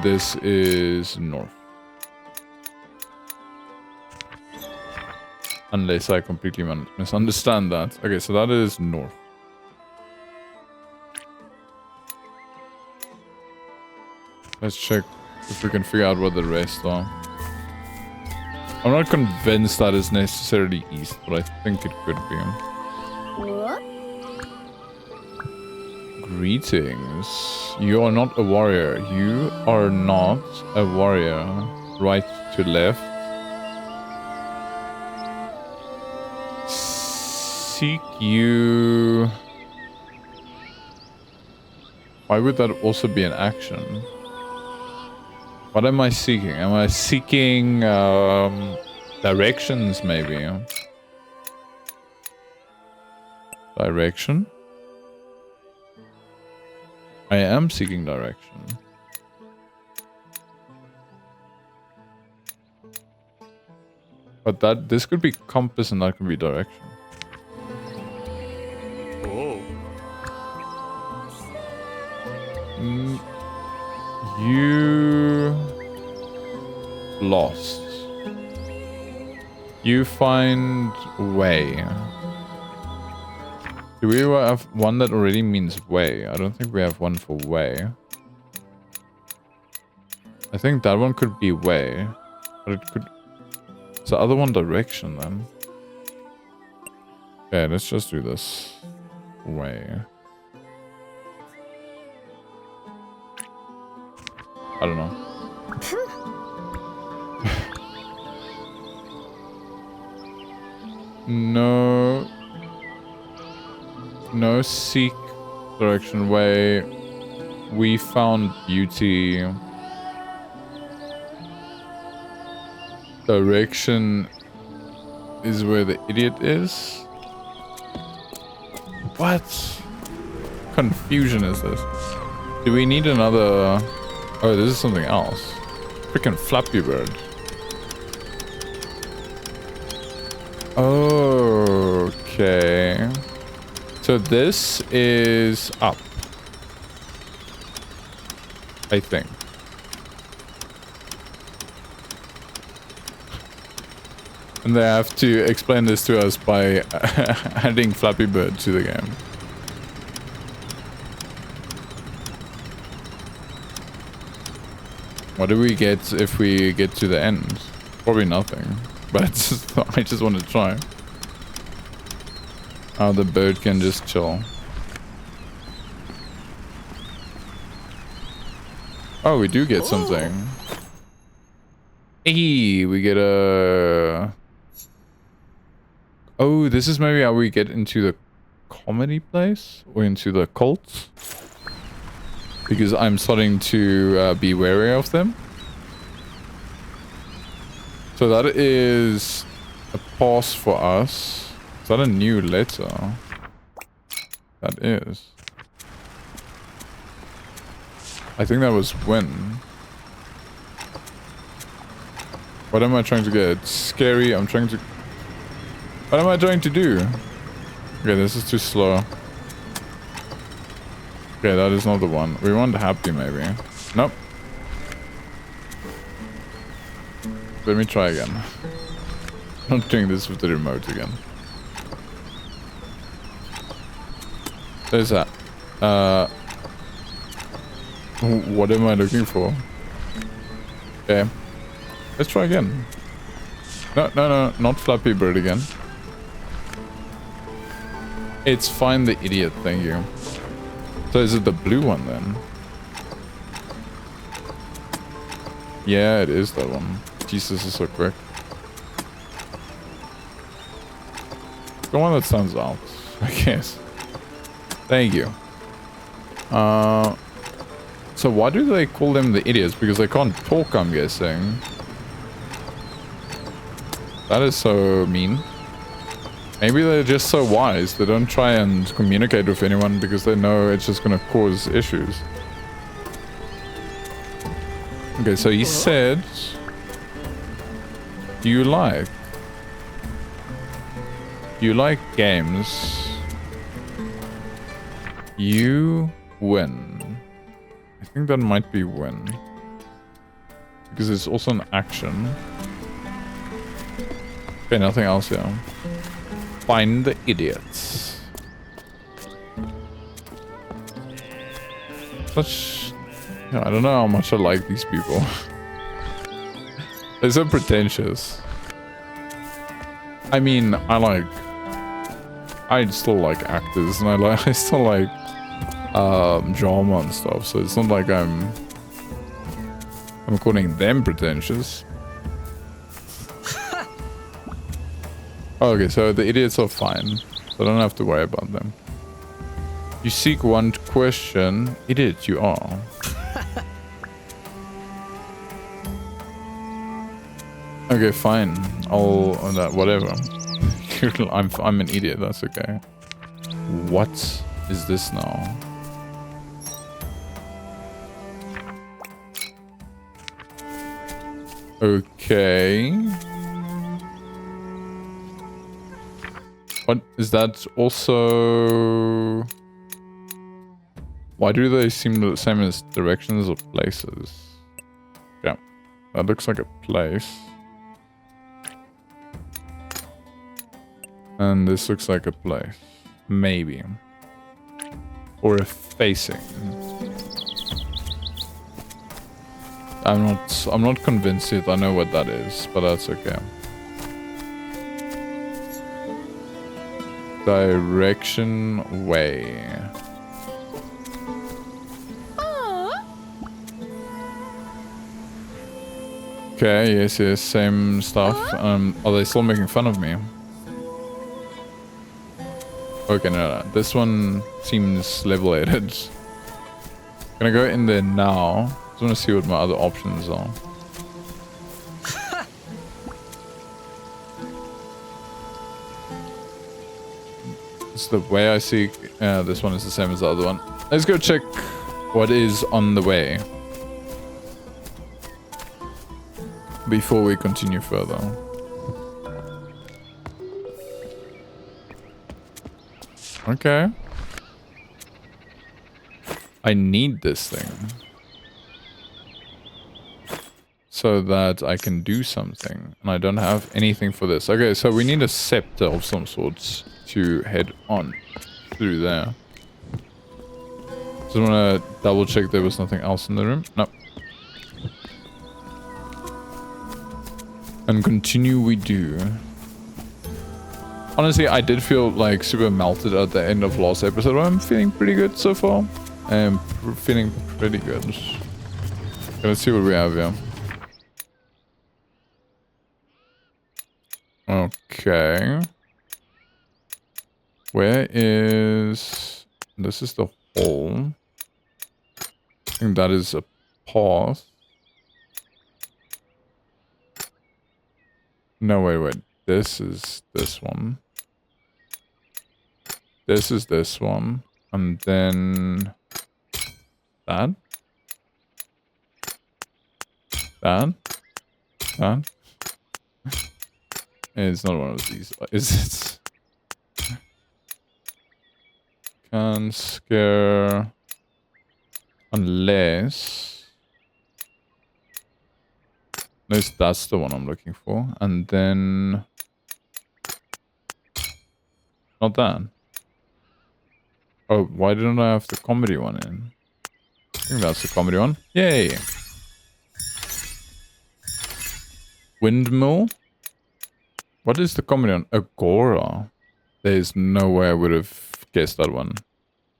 this is north. Unless I completely misunderstand that. Okay, so that is north. Let's check If we can figure out what the rest are. I'm not convinced that is necessarily east, but I think it could be. What? Greetings. You are not a warrior. You are not a warrior. Right to left. Seek you. Why would that also be an action? What am I seeking? Am I seeking directions maybe? Direction? I am seeking direction. But this could be compass and that could be direction. Oh. You lost. You find way. Do we have one that already means way? I don't think we have one for way. I think that one could be way. But it could... Is the other one direction then? Okay, let's just do this. Way. I don't know. No. No, seek direction way. We found beauty. Direction is where the idiot is. What confusion is this? Do we need another... Oh, this is something else. Freaking Flappy Bird. Okay. So this is up. I think. And they have to explain this to us by adding Flappy Bird to the game. What do we get if we get to the end? Probably nothing. But I just want to try. Oh, the bird can just chill. Oh, we do get something. Hey, we get a... Oh, this is maybe how we get into the comedy place? Or into the cult? Because I'm starting to be wary of them. So that is a pause for us. Is that a new letter? That is. I think that was win. What am I trying to get? Scary. I'm trying to... What am I trying to do? Okay, this is too slow. Okay, that is not the one. We want happy, maybe. Nope. Let me try again. I'm not doing this with the remote again. There's that. What am I looking for? Okay. Let's try again. No, not Flappy Bird again. It's find the idiot, thank you. So is it the blue one then? Yeah, it is that one. Jesus, this is so quick. The one that stands out, I guess. Thank you. So why do they call them the idiots? Because they can't talk, I'm guessing. That is so mean. Maybe they're just so wise. They don't try and communicate with anyone because they know it's just going to cause issues. Okay, so he said... Do you like games? You win. I think that might be win. Because it's also an action. Okay, nothing else here. Find the idiots. I don't know how much I like these people. They're so pretentious. I mean, I still like actors, and I still like drama and stuff. So it's not like I'm calling them pretentious. Okay, so the idiots are fine. So I don't have to worry about them. You seek one question. Idiot, you are. Okay, fine. I'll whatever. I'm an idiot. That's okay. What is this now? Okay. What is that also? Why do they seem the same as directions or places? Yeah, that looks like a place. And this looks like a place. Maybe. Or a facing. I'm not convinced yet. I know what that is, but that's okay. Direction way. Okay, yes, same stuff. Are they still making fun of me? Okay, no. This one seems level-headed. Gonna go in there now. Just want to see what my other options are. It's the way I see. This one is the same as the other one. Let's go check what is on the way before we continue further. Okay. I need this thing so that I can do something, and I don't have anything for this. Okay, so we need a scepter of some sorts to head on through there. Just want to double check there was nothing else in the room. No. And continue we do. Honestly, I did feel like super melted at the end of last episode, but I'm feeling pretty good so far. I'm feeling pretty good. Okay, let's see what we have here. Okay. Where is... This is the hole. I think that is a path. No, wait. This is this one. This is this one. And then... That? It's not one of these, is it? Can scare... Unless that's the one I'm looking for. And then... Not that. Oh, why didn't I have the comedy one in? I think that's the comedy one. Yay! Windmill? What is the comedy one? Agora. There's no way I would have guessed that one.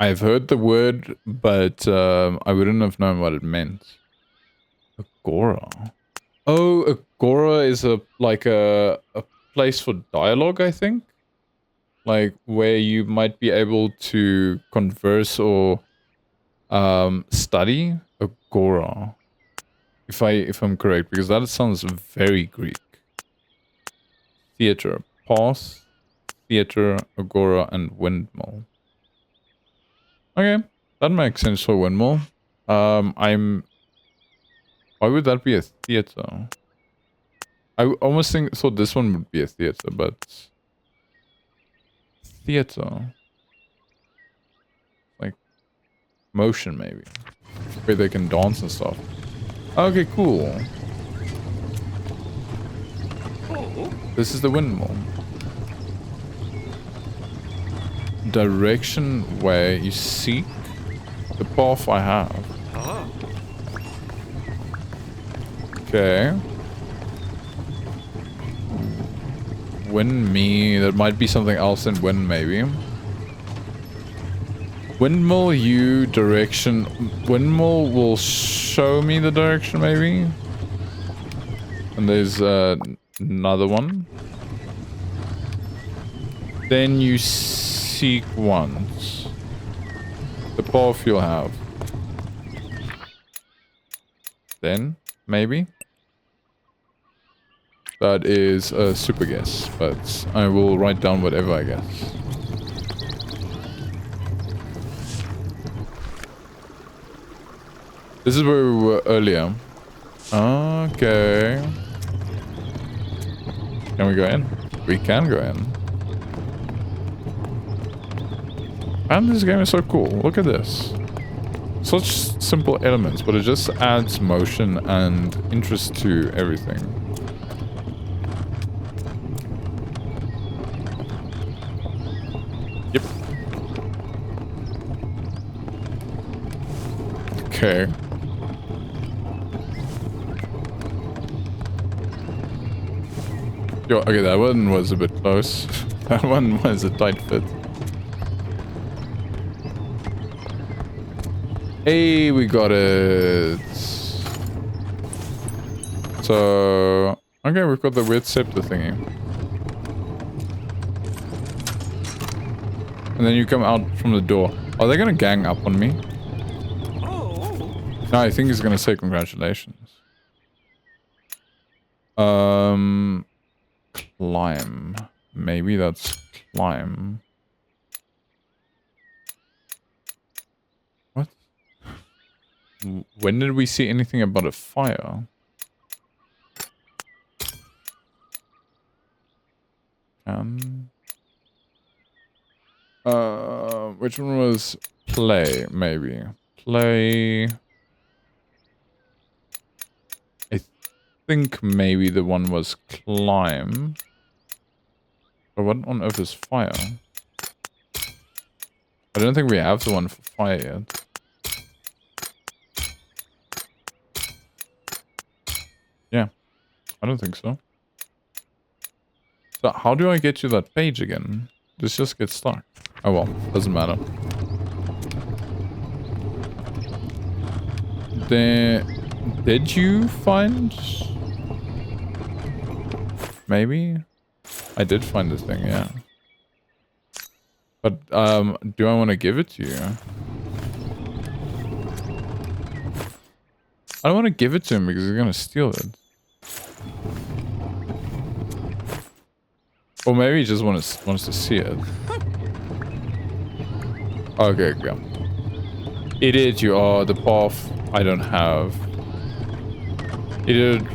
I've heard the word, but I wouldn't have known what it meant. Agora. Oh, Agora is a place for dialogue, I think. Like where you might be able to converse or study. Agora. If I'm correct, because that sounds very Greek. Theater, path, theater, agora, and windmill. Okay, that makes sense for windmill. Why would that be a theater? I almost thought this one would be a theater, but theater, like motion maybe, where they can dance and stuff. Okay, cool. This is the windmill. Direction where you seek the path I have. Okay. Win me. That might be something else than win, maybe. Windmill U direction. Windmill will show me the direction, maybe. And there's another one. Then you seek once. The path you'll have. Then, maybe. That is a super guess, but I will write down whatever I guess. This is where we were earlier. Okay. Can we go in? We can go in. And this game is so cool. Look at this. Such simple elements, but it just adds motion and interest to everything. Yep. Okay. Yo, okay, that one was a bit close. That one was a tight fit. Hey, we got it. So, okay, we've got the weird scepter thingy. And then you come out from the door. Are they gonna gang up on me? No, I think he's gonna say congratulations. Climb. Maybe that's climb. What? When did we see anything about a fire? Which one was play? Maybe play. I think maybe the one was climb. But what on earth is fire? I don't think we have the one for fire yet. Yeah, I don't think so. So how do I get to that page again? This just gets stuck. Oh well, doesn't matter. Did you find? Maybe? I did find this thing, yeah. But, do I want to give it to you? I don't want to give it to him because he's going to steal it. Or maybe he just wants to see it. Okay, yeah. Idiot, you are. The path I don't have. Idiot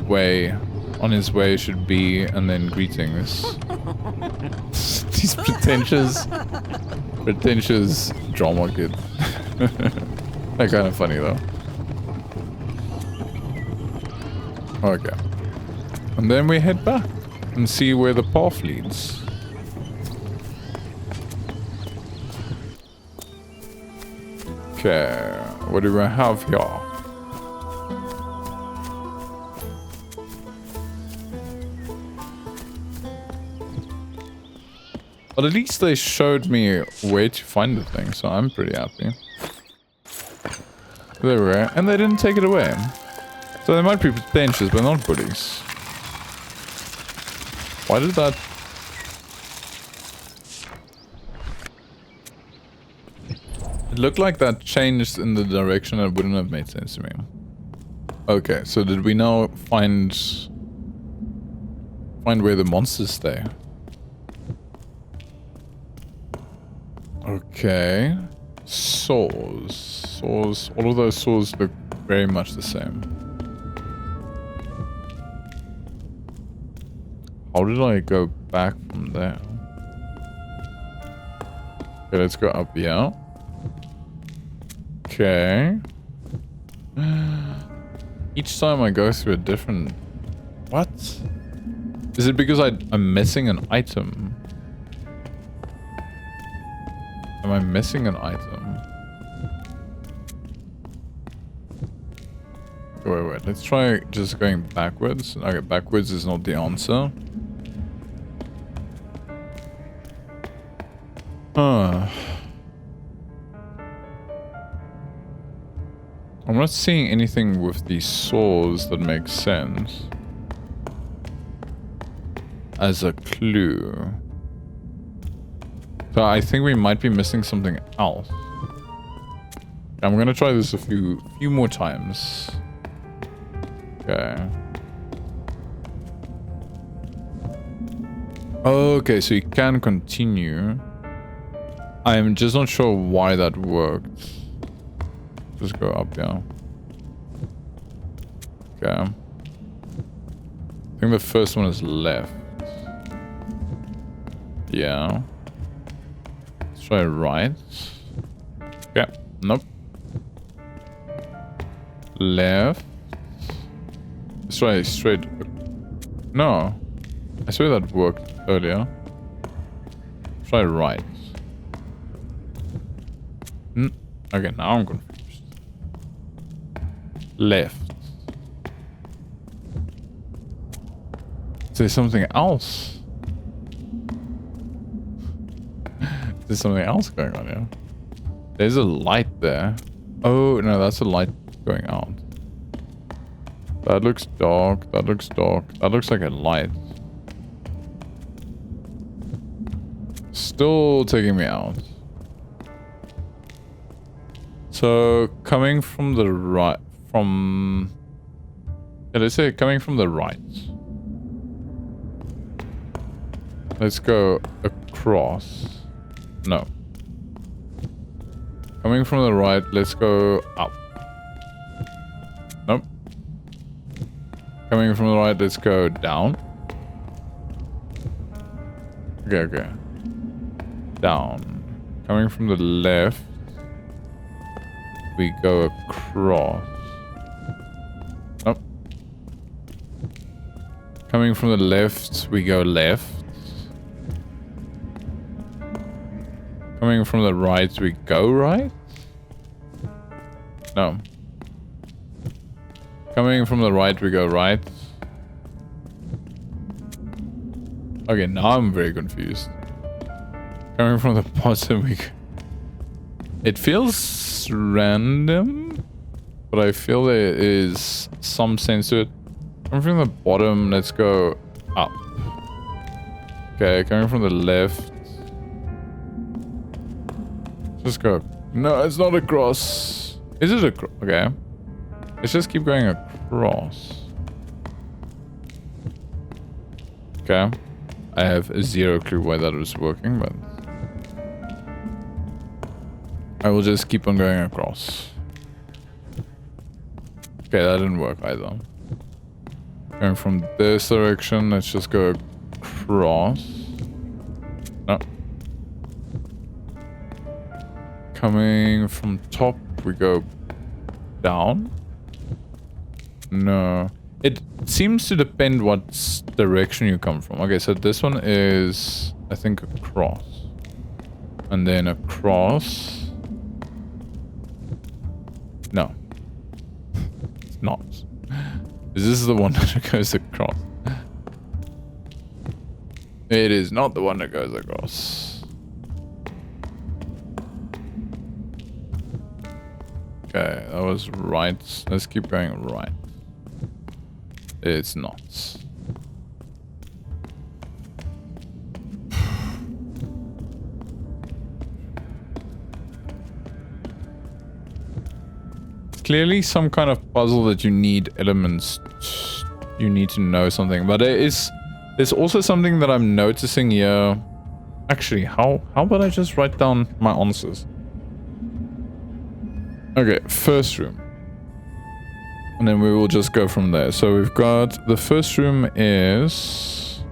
way. On his way should be, and then greetings. These pretentious drama kid. They're kind of funny though. Okay. And then we head back and see where the path leads. Okay, what do we have here? But at least they showed me where to find the thing, so I'm pretty happy. There we are, and they didn't take it away. So they might be pretentious, but not bullies. Why did that... It looked like that changed in the direction that wouldn't have made sense to me. Okay, so did we now find where the monsters stay? Okay. Saws. Saws. All of those saws look very much the same. How did I go back from there? Okay, let's go up here. Okay. Each time I go through a different... What? Is it because I'm missing an item? Am I missing an item? Wait. Let's try just going backwards. Okay, backwards is not the answer. I'm not seeing anything with these saws that makes sense as a clue. So I think we might be missing something else. I'm gonna try this a few more times. Okay. Okay, so you can continue. I'm just not sure why that worked. Just go up, yeah. Okay. I think the first one is left. Yeah. Let's try right. Okay. Nope. Left. Let's try straight. No. I swear that worked earlier. Try right. Okay, now I'm confused. Left. Is there something else? Is there something else going on here? There's a light there. Oh, no, that's a light going out. That looks dark. That looks dark. That looks like a light. Still taking me out. So, coming from the right, let's say coming from the right. Let's go across. No. Coming from the right, let's go up. Nope. Coming from the right, let's go down. Okay. Down. Coming from the left, we go across. Nope. Coming from the left, we go left. Coming from the right, we go right? No. Coming from the right, we go right. Okay, now I'm very confused. Coming from the bottom, we go... It feels random, but I feel there is some sense to it. Coming from the bottom, let's go up. Okay, coming from the left. Just go. No, it's not across. Is it across? Okay. Let's just keep going across. Okay. I have zero clue why that was working, but... I will just keep on going across. Okay, that didn't work either. Going from this direction, let's just go across. No. Coming from top, we go down. No. It seems to depend what direction you come from. Okay, so this one is, I think, across. And then across. No. It's not. This is the one that goes across. It is not the one that goes across. Okay, that was right. Let's keep going right. It's not. It's clearly some kind of puzzle that you need elements. You need to know something, but there's also something that I'm noticing here. Actually, how about I just write down my answers? Okay, first room. And then we will just go from there. So we've got the first room is...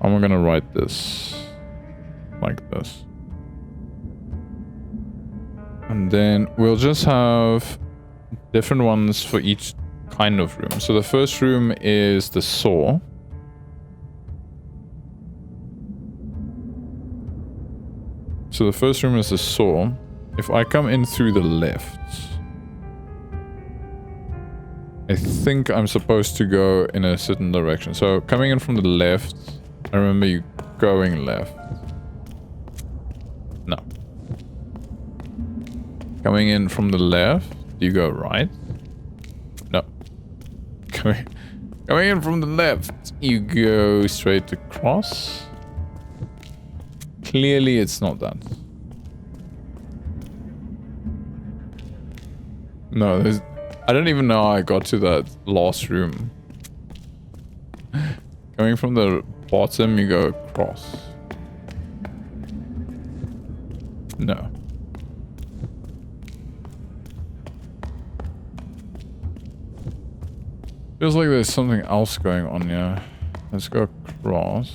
I'm gonna write this like this. And then we'll just have different ones for each kind of room. So the first room is the saw. So the first room is the saw. If I come in through the left, I think I'm supposed to go in a certain direction. So coming in from the left, I remember you going left. No. Coming in from the left, do you go right? No. Coming in from the left, you go straight across. Clearly it's not that. No, there's... I don't even know how I got to that last room. Coming from the bottom, you go across. No. Feels like there's something else going on here. Let's go across.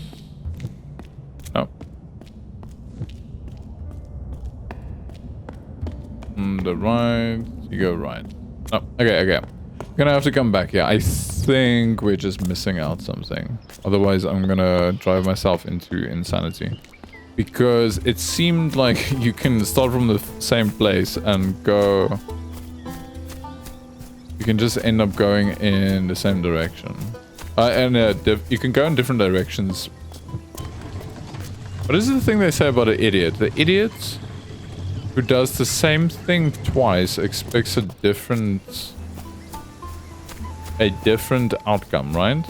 No. On the right, you go right. Oh, okay. Gonna have to come back here. I think we're just missing out something. Otherwise, I'm gonna drive myself into insanity. Because it seemed like you can start from the same place and go... You can just end up going in the same direction. You can go in different directions. What is the thing they say about an idiot? The idiot who does the same thing twice expects a different outcome, right?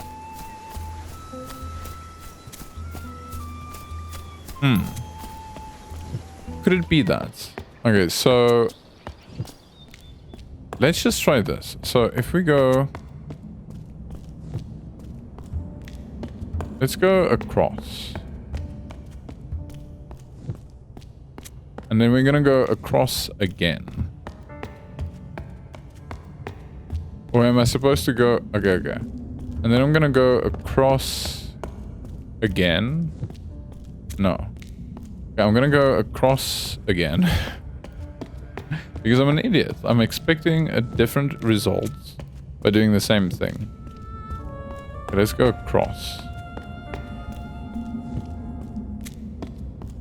Could it be that? Okay, so let's just try this. So if we go, let's go across. And then we're gonna go across again. Or am I supposed to go... Okay. And then I'm gonna go across again. No. Okay, I'm gonna go across again. Because I'm an idiot. I'm expecting a different result by doing the same thing. Okay, let's go across.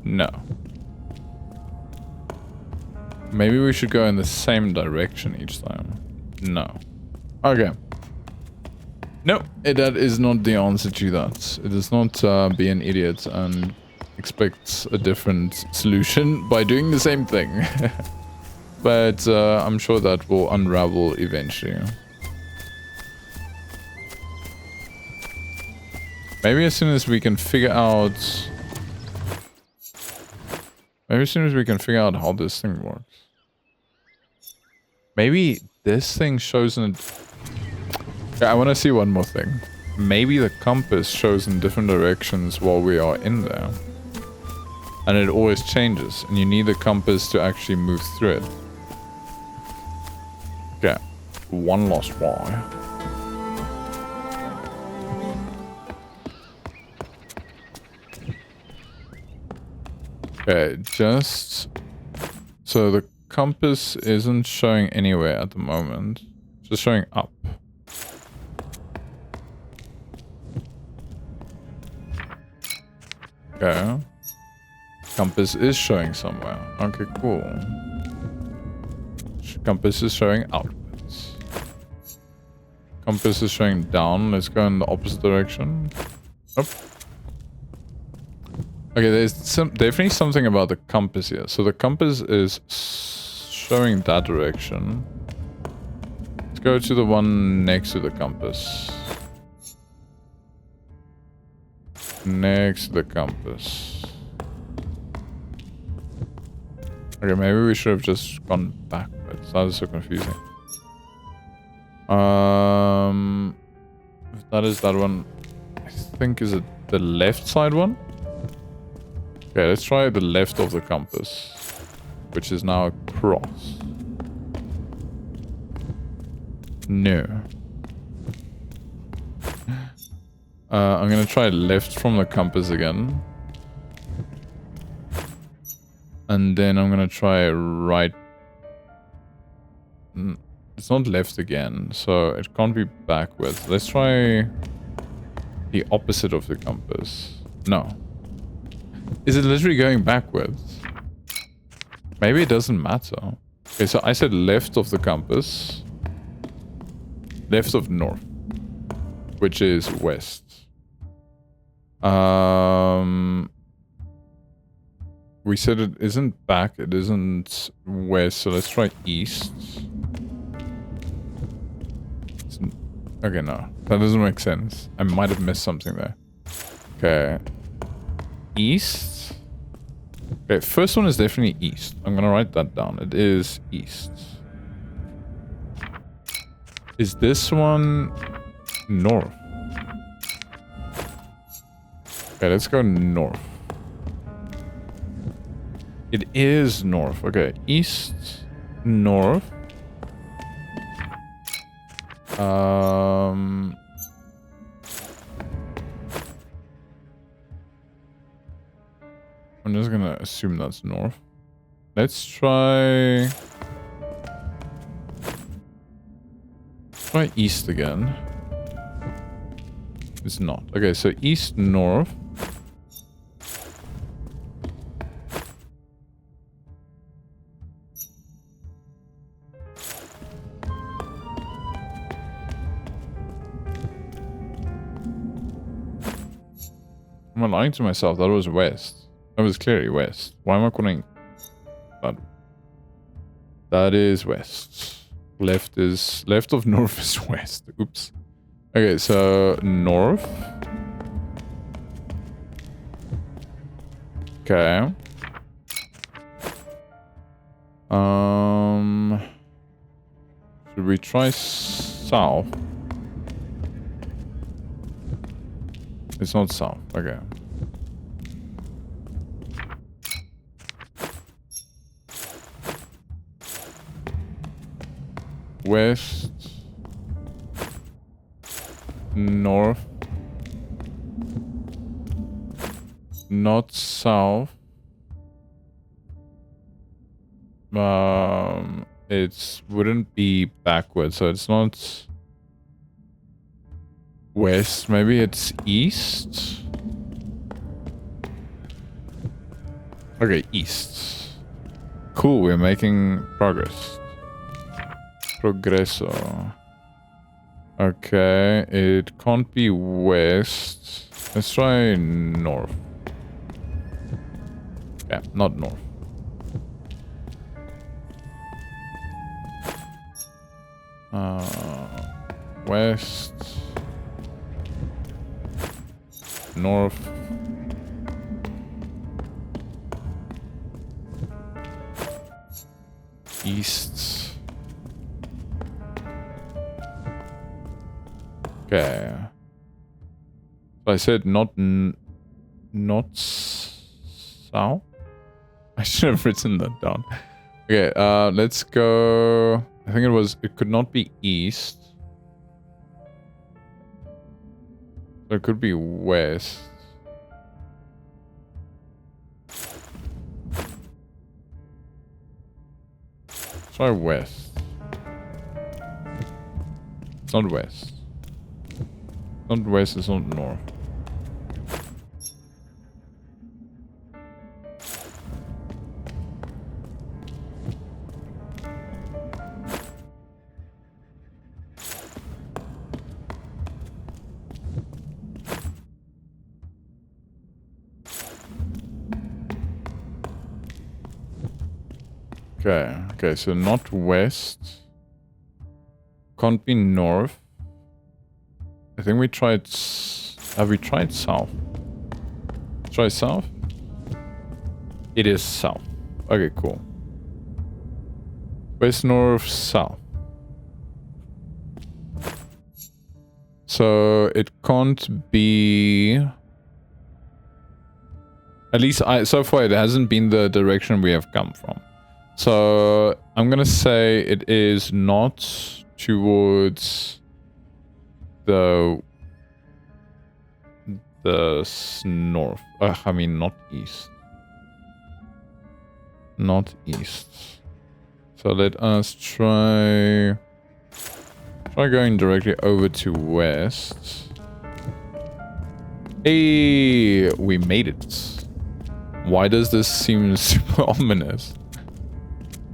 No. Maybe we should go in the same direction each time. No. Okay. No, that is not the answer to that. It is not be an idiot and expect a different solution by doing the same thing. But I'm sure that will unravel eventually. Maybe as soon as we can figure out... Maybe as soon as we can figure out how this thing works. Maybe this thing shows in... Okay, I want to see one more thing. Maybe the compass shows in different directions while we are in there. And it always changes. And you need the compass to actually move through it. Okay. One last try. Okay, just... So the compass isn't showing anywhere at the moment. It's just showing up. Okay. Compass is showing somewhere. Okay, cool. Compass is showing outwards. Compass is showing down. Let's go in the opposite direction. Up. Okay, there's definitely something about the compass here. So the compass is showing that direction. Let's go to the one next to the compass. Next to the compass. Okay, maybe we should have just gone backwards. That is so confusing. If that is that one, I think, is it the left side one? Okay, let's try the left of the compass, which is now across. No. I'm gonna try left from the compass again. And then I'm gonna try right. It's not left again, so it can't be backwards. Let's try the opposite of the compass. No. Is it literally going backwards? Maybe it doesn't matter. Okay, so I said left of the compass. Left of north, which is west. We said it isn't back, it isn't west, so let's try east. Okay, no, that doesn't make sense. I might have missed something there. Okay. East. Okay, first one is definitely east. I'm gonna write that down. It is east. Is this one north? Okay, let's go north. It is north. Okay, east, north. I'm just gonna assume that's north. Let's try east again. It's not. Okay, so east, north. Am I lying to myself? That was west. That was clearly west. Why am I calling that? That is west. Left of north is west. Oops. Okay, so north. Okay. Should we try south? It's not south. Okay. West. North. Not south. It wouldn't be backwards, so it's not west. Maybe it's east. Okay, east. Cool, we're making progress. Progresso. Okay, it can't be west. Let's try north. Yeah, not north. West. North. East. Okay. So I said not south. I should have written that down. Okay, let's go. I think it could not be east. So it could be west. Try west. It's not west. It's not west, it's not north. Okay, so not west. Can't be north. I think we tried... Have we tried south? Try south? It is south. Okay, cool. West, north, south. So it can't be... At least so far it hasn't been the direction we have come from. So I'm gonna say it is not towards the north. I mean not east. Not east. So let us try going directly over to west. Hey, we made it. Why does this seem super ominous?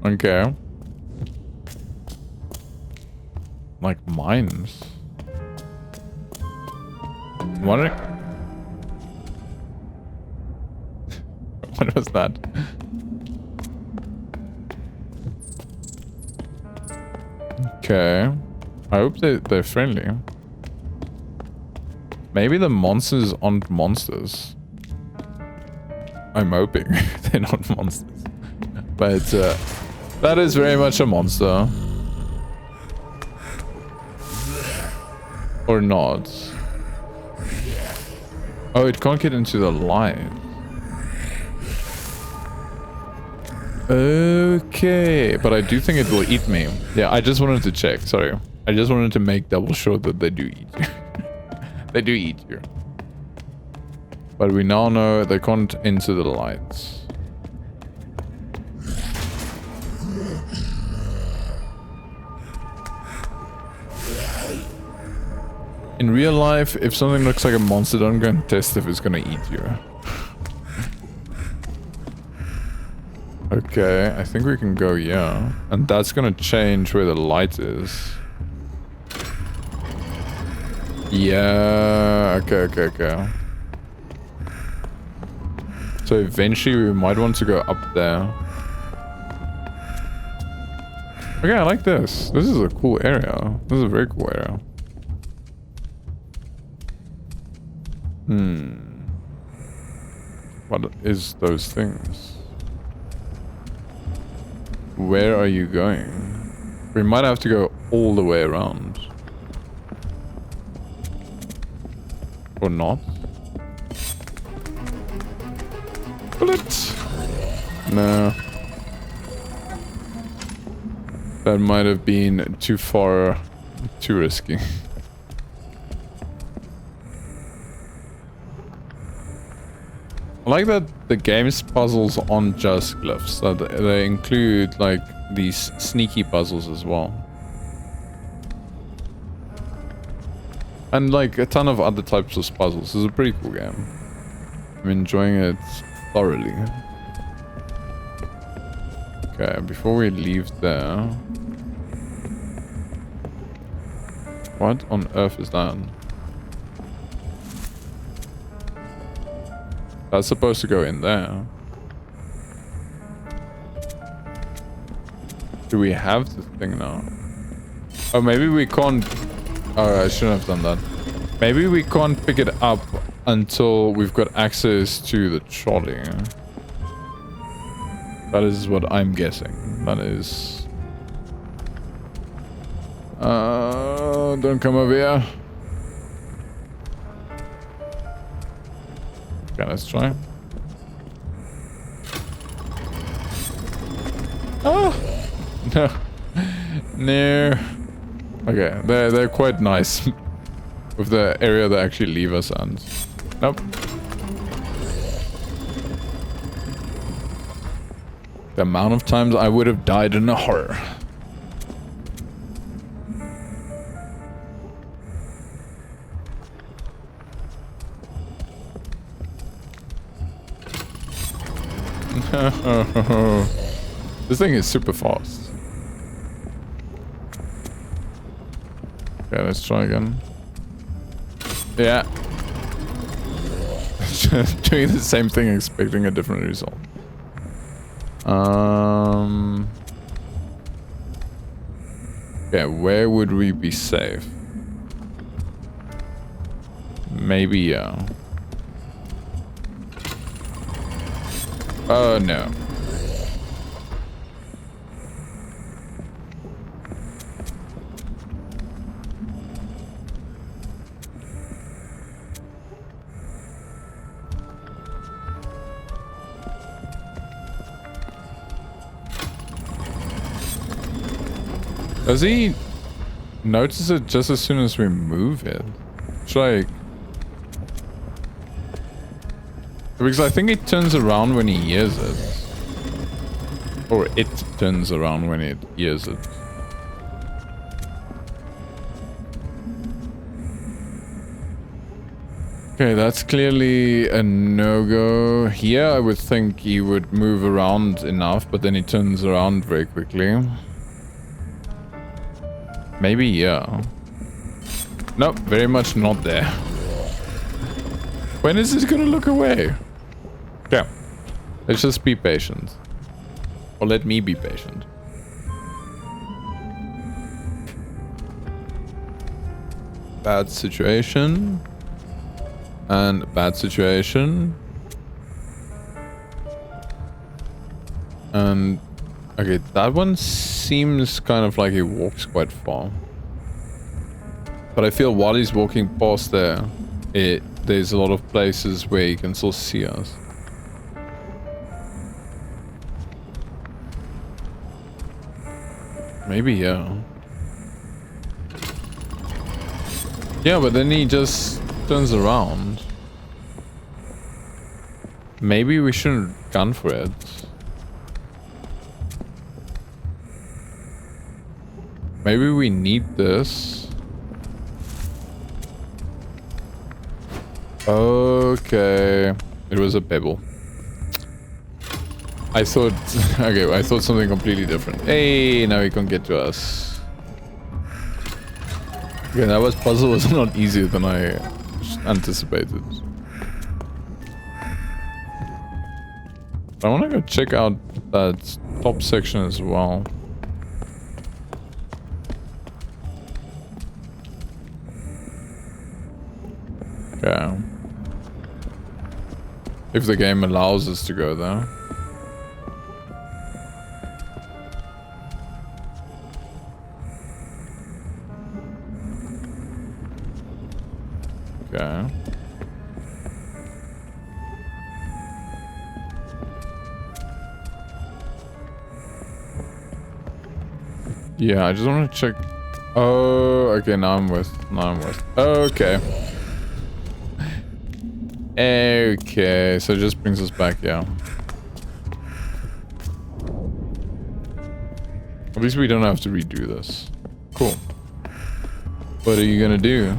Okay. like mines. What was that? Okay. I hope they're friendly. Maybe the monsters aren't monsters. I'm hoping they're not monsters. But that is very much a monster. Or not. Oh, it can't get into the light. Okay, but I do think it will eat me. Yeah, I just wanted to check, sorry. I just wanted to make double sure that they do eat you. They do eat you. But we now know they can't enter the lights. In real life, if something looks like a monster, don't go and test if it's gonna eat you. Okay, I think we can go, yeah. And that's gonna change where the light is. Yeah, okay. So eventually we might want to go up there. Okay, I like this. This is a cool area. This is a very cool area. What is those things? Where are you going? We might have to go all the way around. Or not. Bullet! No. That might have been too far, too risky. I like that the game's puzzles aren't just glyphs, that they include like these sneaky puzzles as well. And like a ton of other types of puzzles. It's a pretty cool game. I'm enjoying it thoroughly. Okay, before we leave there... What on earth is that? That's supposed to go in there. Do we have the thing now? Oh, maybe we can't... Oh, I shouldn't have done that. Maybe we can't pick it up until we've got access to the trolley. That is what I'm guessing. That is... don't come over here. Okay, let's try. Oh! No. No. Okay, they're quite nice. With the area they actually leave us and... Nope. The amount of times I would have died in a horror. This thing is super fast. Okay, let's try again. Yeah. Doing the same thing, expecting a different result. Okay, where would we be safe? Maybe, yeah. Oh, no. Does he notice it just as soon as we move it? Should I... Because I think it turns around when he hears it. Or it turns around when it hears it. Okay, that's clearly a no-go. Here I would think he would move around enough, but then he turns around very quickly. Maybe, yeah. Nope, very much not there. When is this gonna look away? Okay. Let's just be patient. Or let me be patient. Bad situation. And bad situation. And... okay, that one seems kind of like he walks quite far. But I feel while he's walking past there, there's a lot of places where he can still see us. Maybe, yeah. Yeah, but then he just turns around. Maybe we shouldn't gun for it. Maybe we need this. Okay. It was a pebble. I thought... okay, I thought something completely different. Hey, now he can get to us. Okay, that puzzle was not easier than I anticipated. I want to go check out that top section as well. Okay. If the game allows us to go there. Okay. Yeah, I just want to check. Oh, okay, now I'm with. Okay. Okay, so it just brings us back, yeah. At least we don't have to redo this. Cool. What are you gonna do?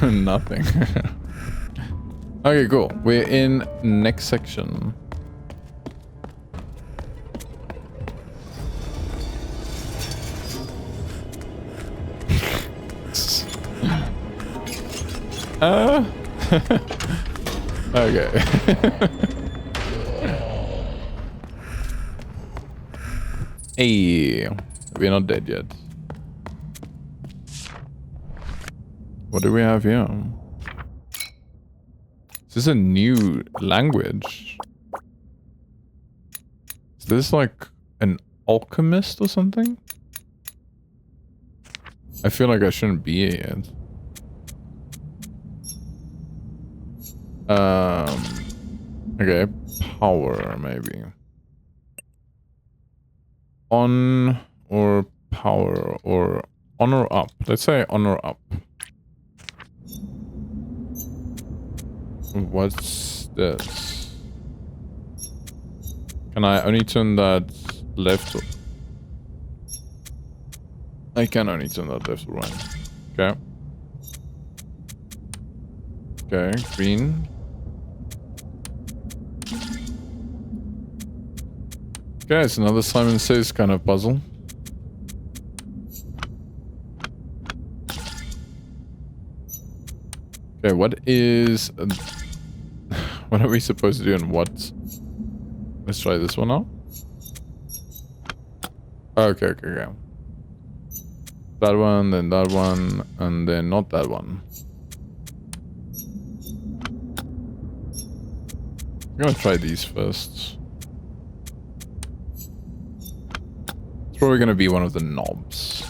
Nothing. Okay, cool. We're in next section. Okay. Hey, we're not dead yet. What do we have here? Is this a new language? Is this like an alchemist or something? I feel like I shouldn't be here yet. Okay, power maybe. On or power or on or up. Let's say on or up. What's this? Can I only turn that left? I can only turn that left or right. Okay. Okay, green. Okay, it's another Simon Says kind of puzzle. Okay, what is... what are we supposed to do and what? Let's try this one out. Okay. That one, then that one, and then not that one. I'm gonna try these first. It's probably gonna be one of the knobs.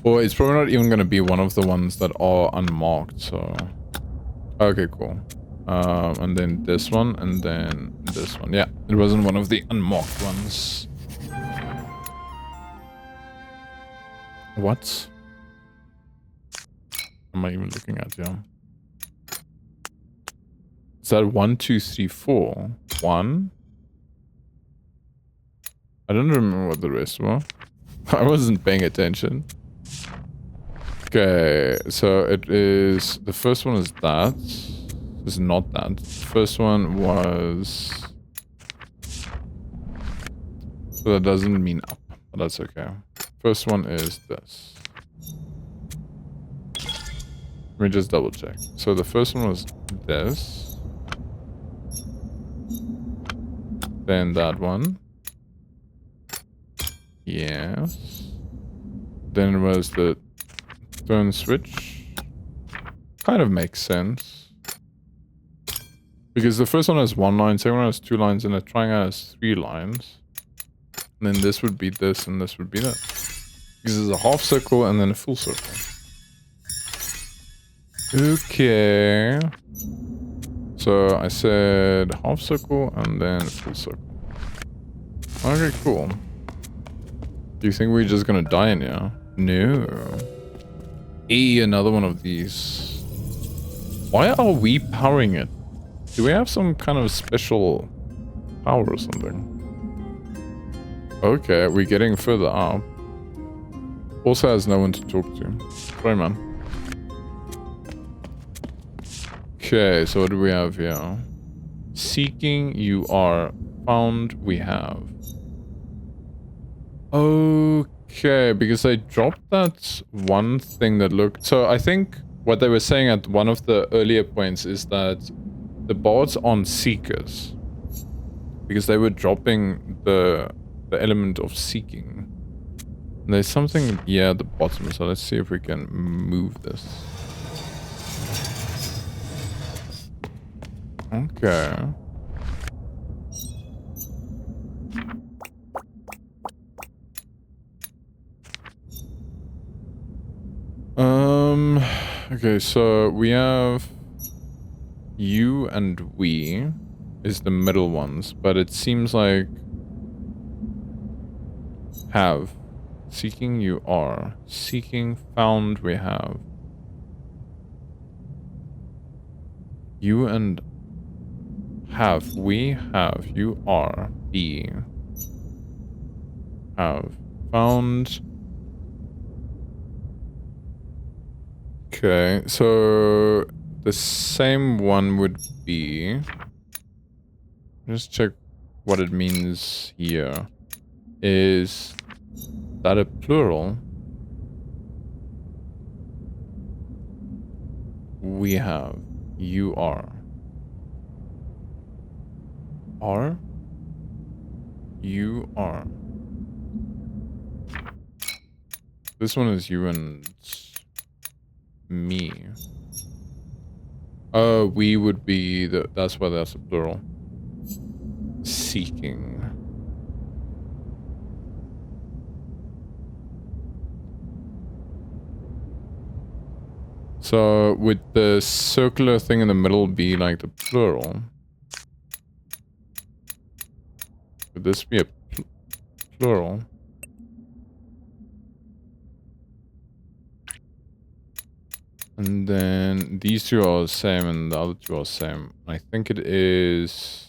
Or it's probably not even gonna be one of the ones that are unmarked, so... Okay, cool. And then this one, and then this one. Yeah, it wasn't one of the unmarked ones. What? Am I even looking at you? Is that 1, 2, 3, 4? 1? I don't remember what the rest were. I wasn't paying attention. Okay, so it is... The first one is that. It's not that. The first one was... So that doesn't mean up, but that's okay. First one is this. Let me just double check. So the first one was this. Then that one. Yes. Then it was the turn switch. Kind of makes sense. Because the first one has 1 line, second one has 2 lines, and the triangle has 3 lines. And then this would be this, and this would be that. This is a half circle and then a full circle. Okay. So I said half circle and then full circle. Okay, cool. Do you think we're just gonna die in here? No. Another one of these. Why are we powering it? Do we have some kind of special power or something? Okay, we're getting further up. Also has no one to talk to. Sorry, man. Okay, so what do we have here? Seeking, you are. Found, we have. Okay, because they dropped that one thing that looked... So I think what they were saying at one of the earlier points is that the bards aren't seekers. Because they were dropping the element of seeking. And there's something, yeah, at the bottom, so let's see if we can move this. Okay. Okay, so we have you and we is the middle ones, but it seems like have. Seeking, you are. Seeking, found, we have. You and have. We have. You are. Be. Have. Found. Okay, so the same one would be... Just check what it means here. Is that a plural? We have. You are. Are? You are. This one is you and me. We would be the... That's why that's a plural. Seeking. So, would the circular thing in the middle be like the plural? Would this be a plural? And then these two are the same and the other two are the same. I think it is...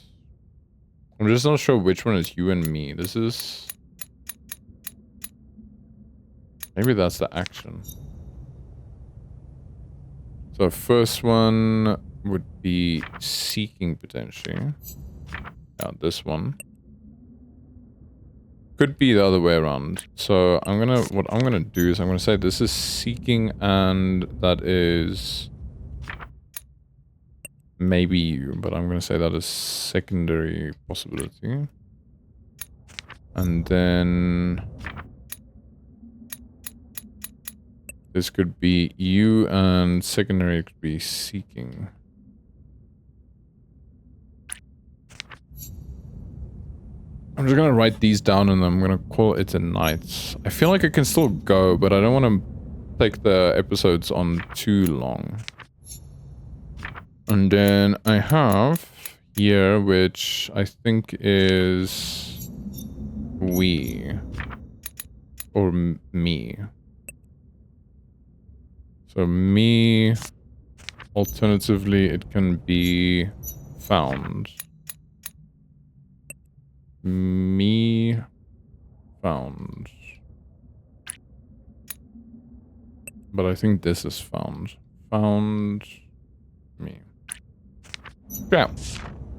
I'm just not sure which one is you and me. This is... Maybe that's the action. So first one would be seeking potentially. Yeah, this one. Could be the other way around. So what I'm gonna do is I'm gonna say this is seeking and that is maybe you, but I'm gonna say that is secondary possibility. And then this could be you and secondary could be seeking. I'm just gonna write these down and I'm gonna call it a night. I feel like I can still go, but I don't want to take the episodes on too long. And then I have here, which I think is we or me. So me, alternatively, it can be found. Me found. But I think this is found. Found me. Okay.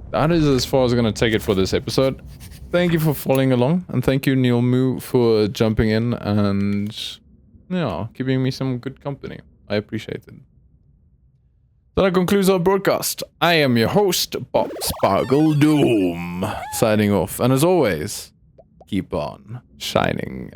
That is as far as I'm going to take it for this episode. thank you for following along, and thank you, Neil Moo, for jumping in and, yeah, giving me some good company. I appreciate it. So that concludes our broadcast. I am your host, PopSparkleDoom, signing off. And as always, keep on shining.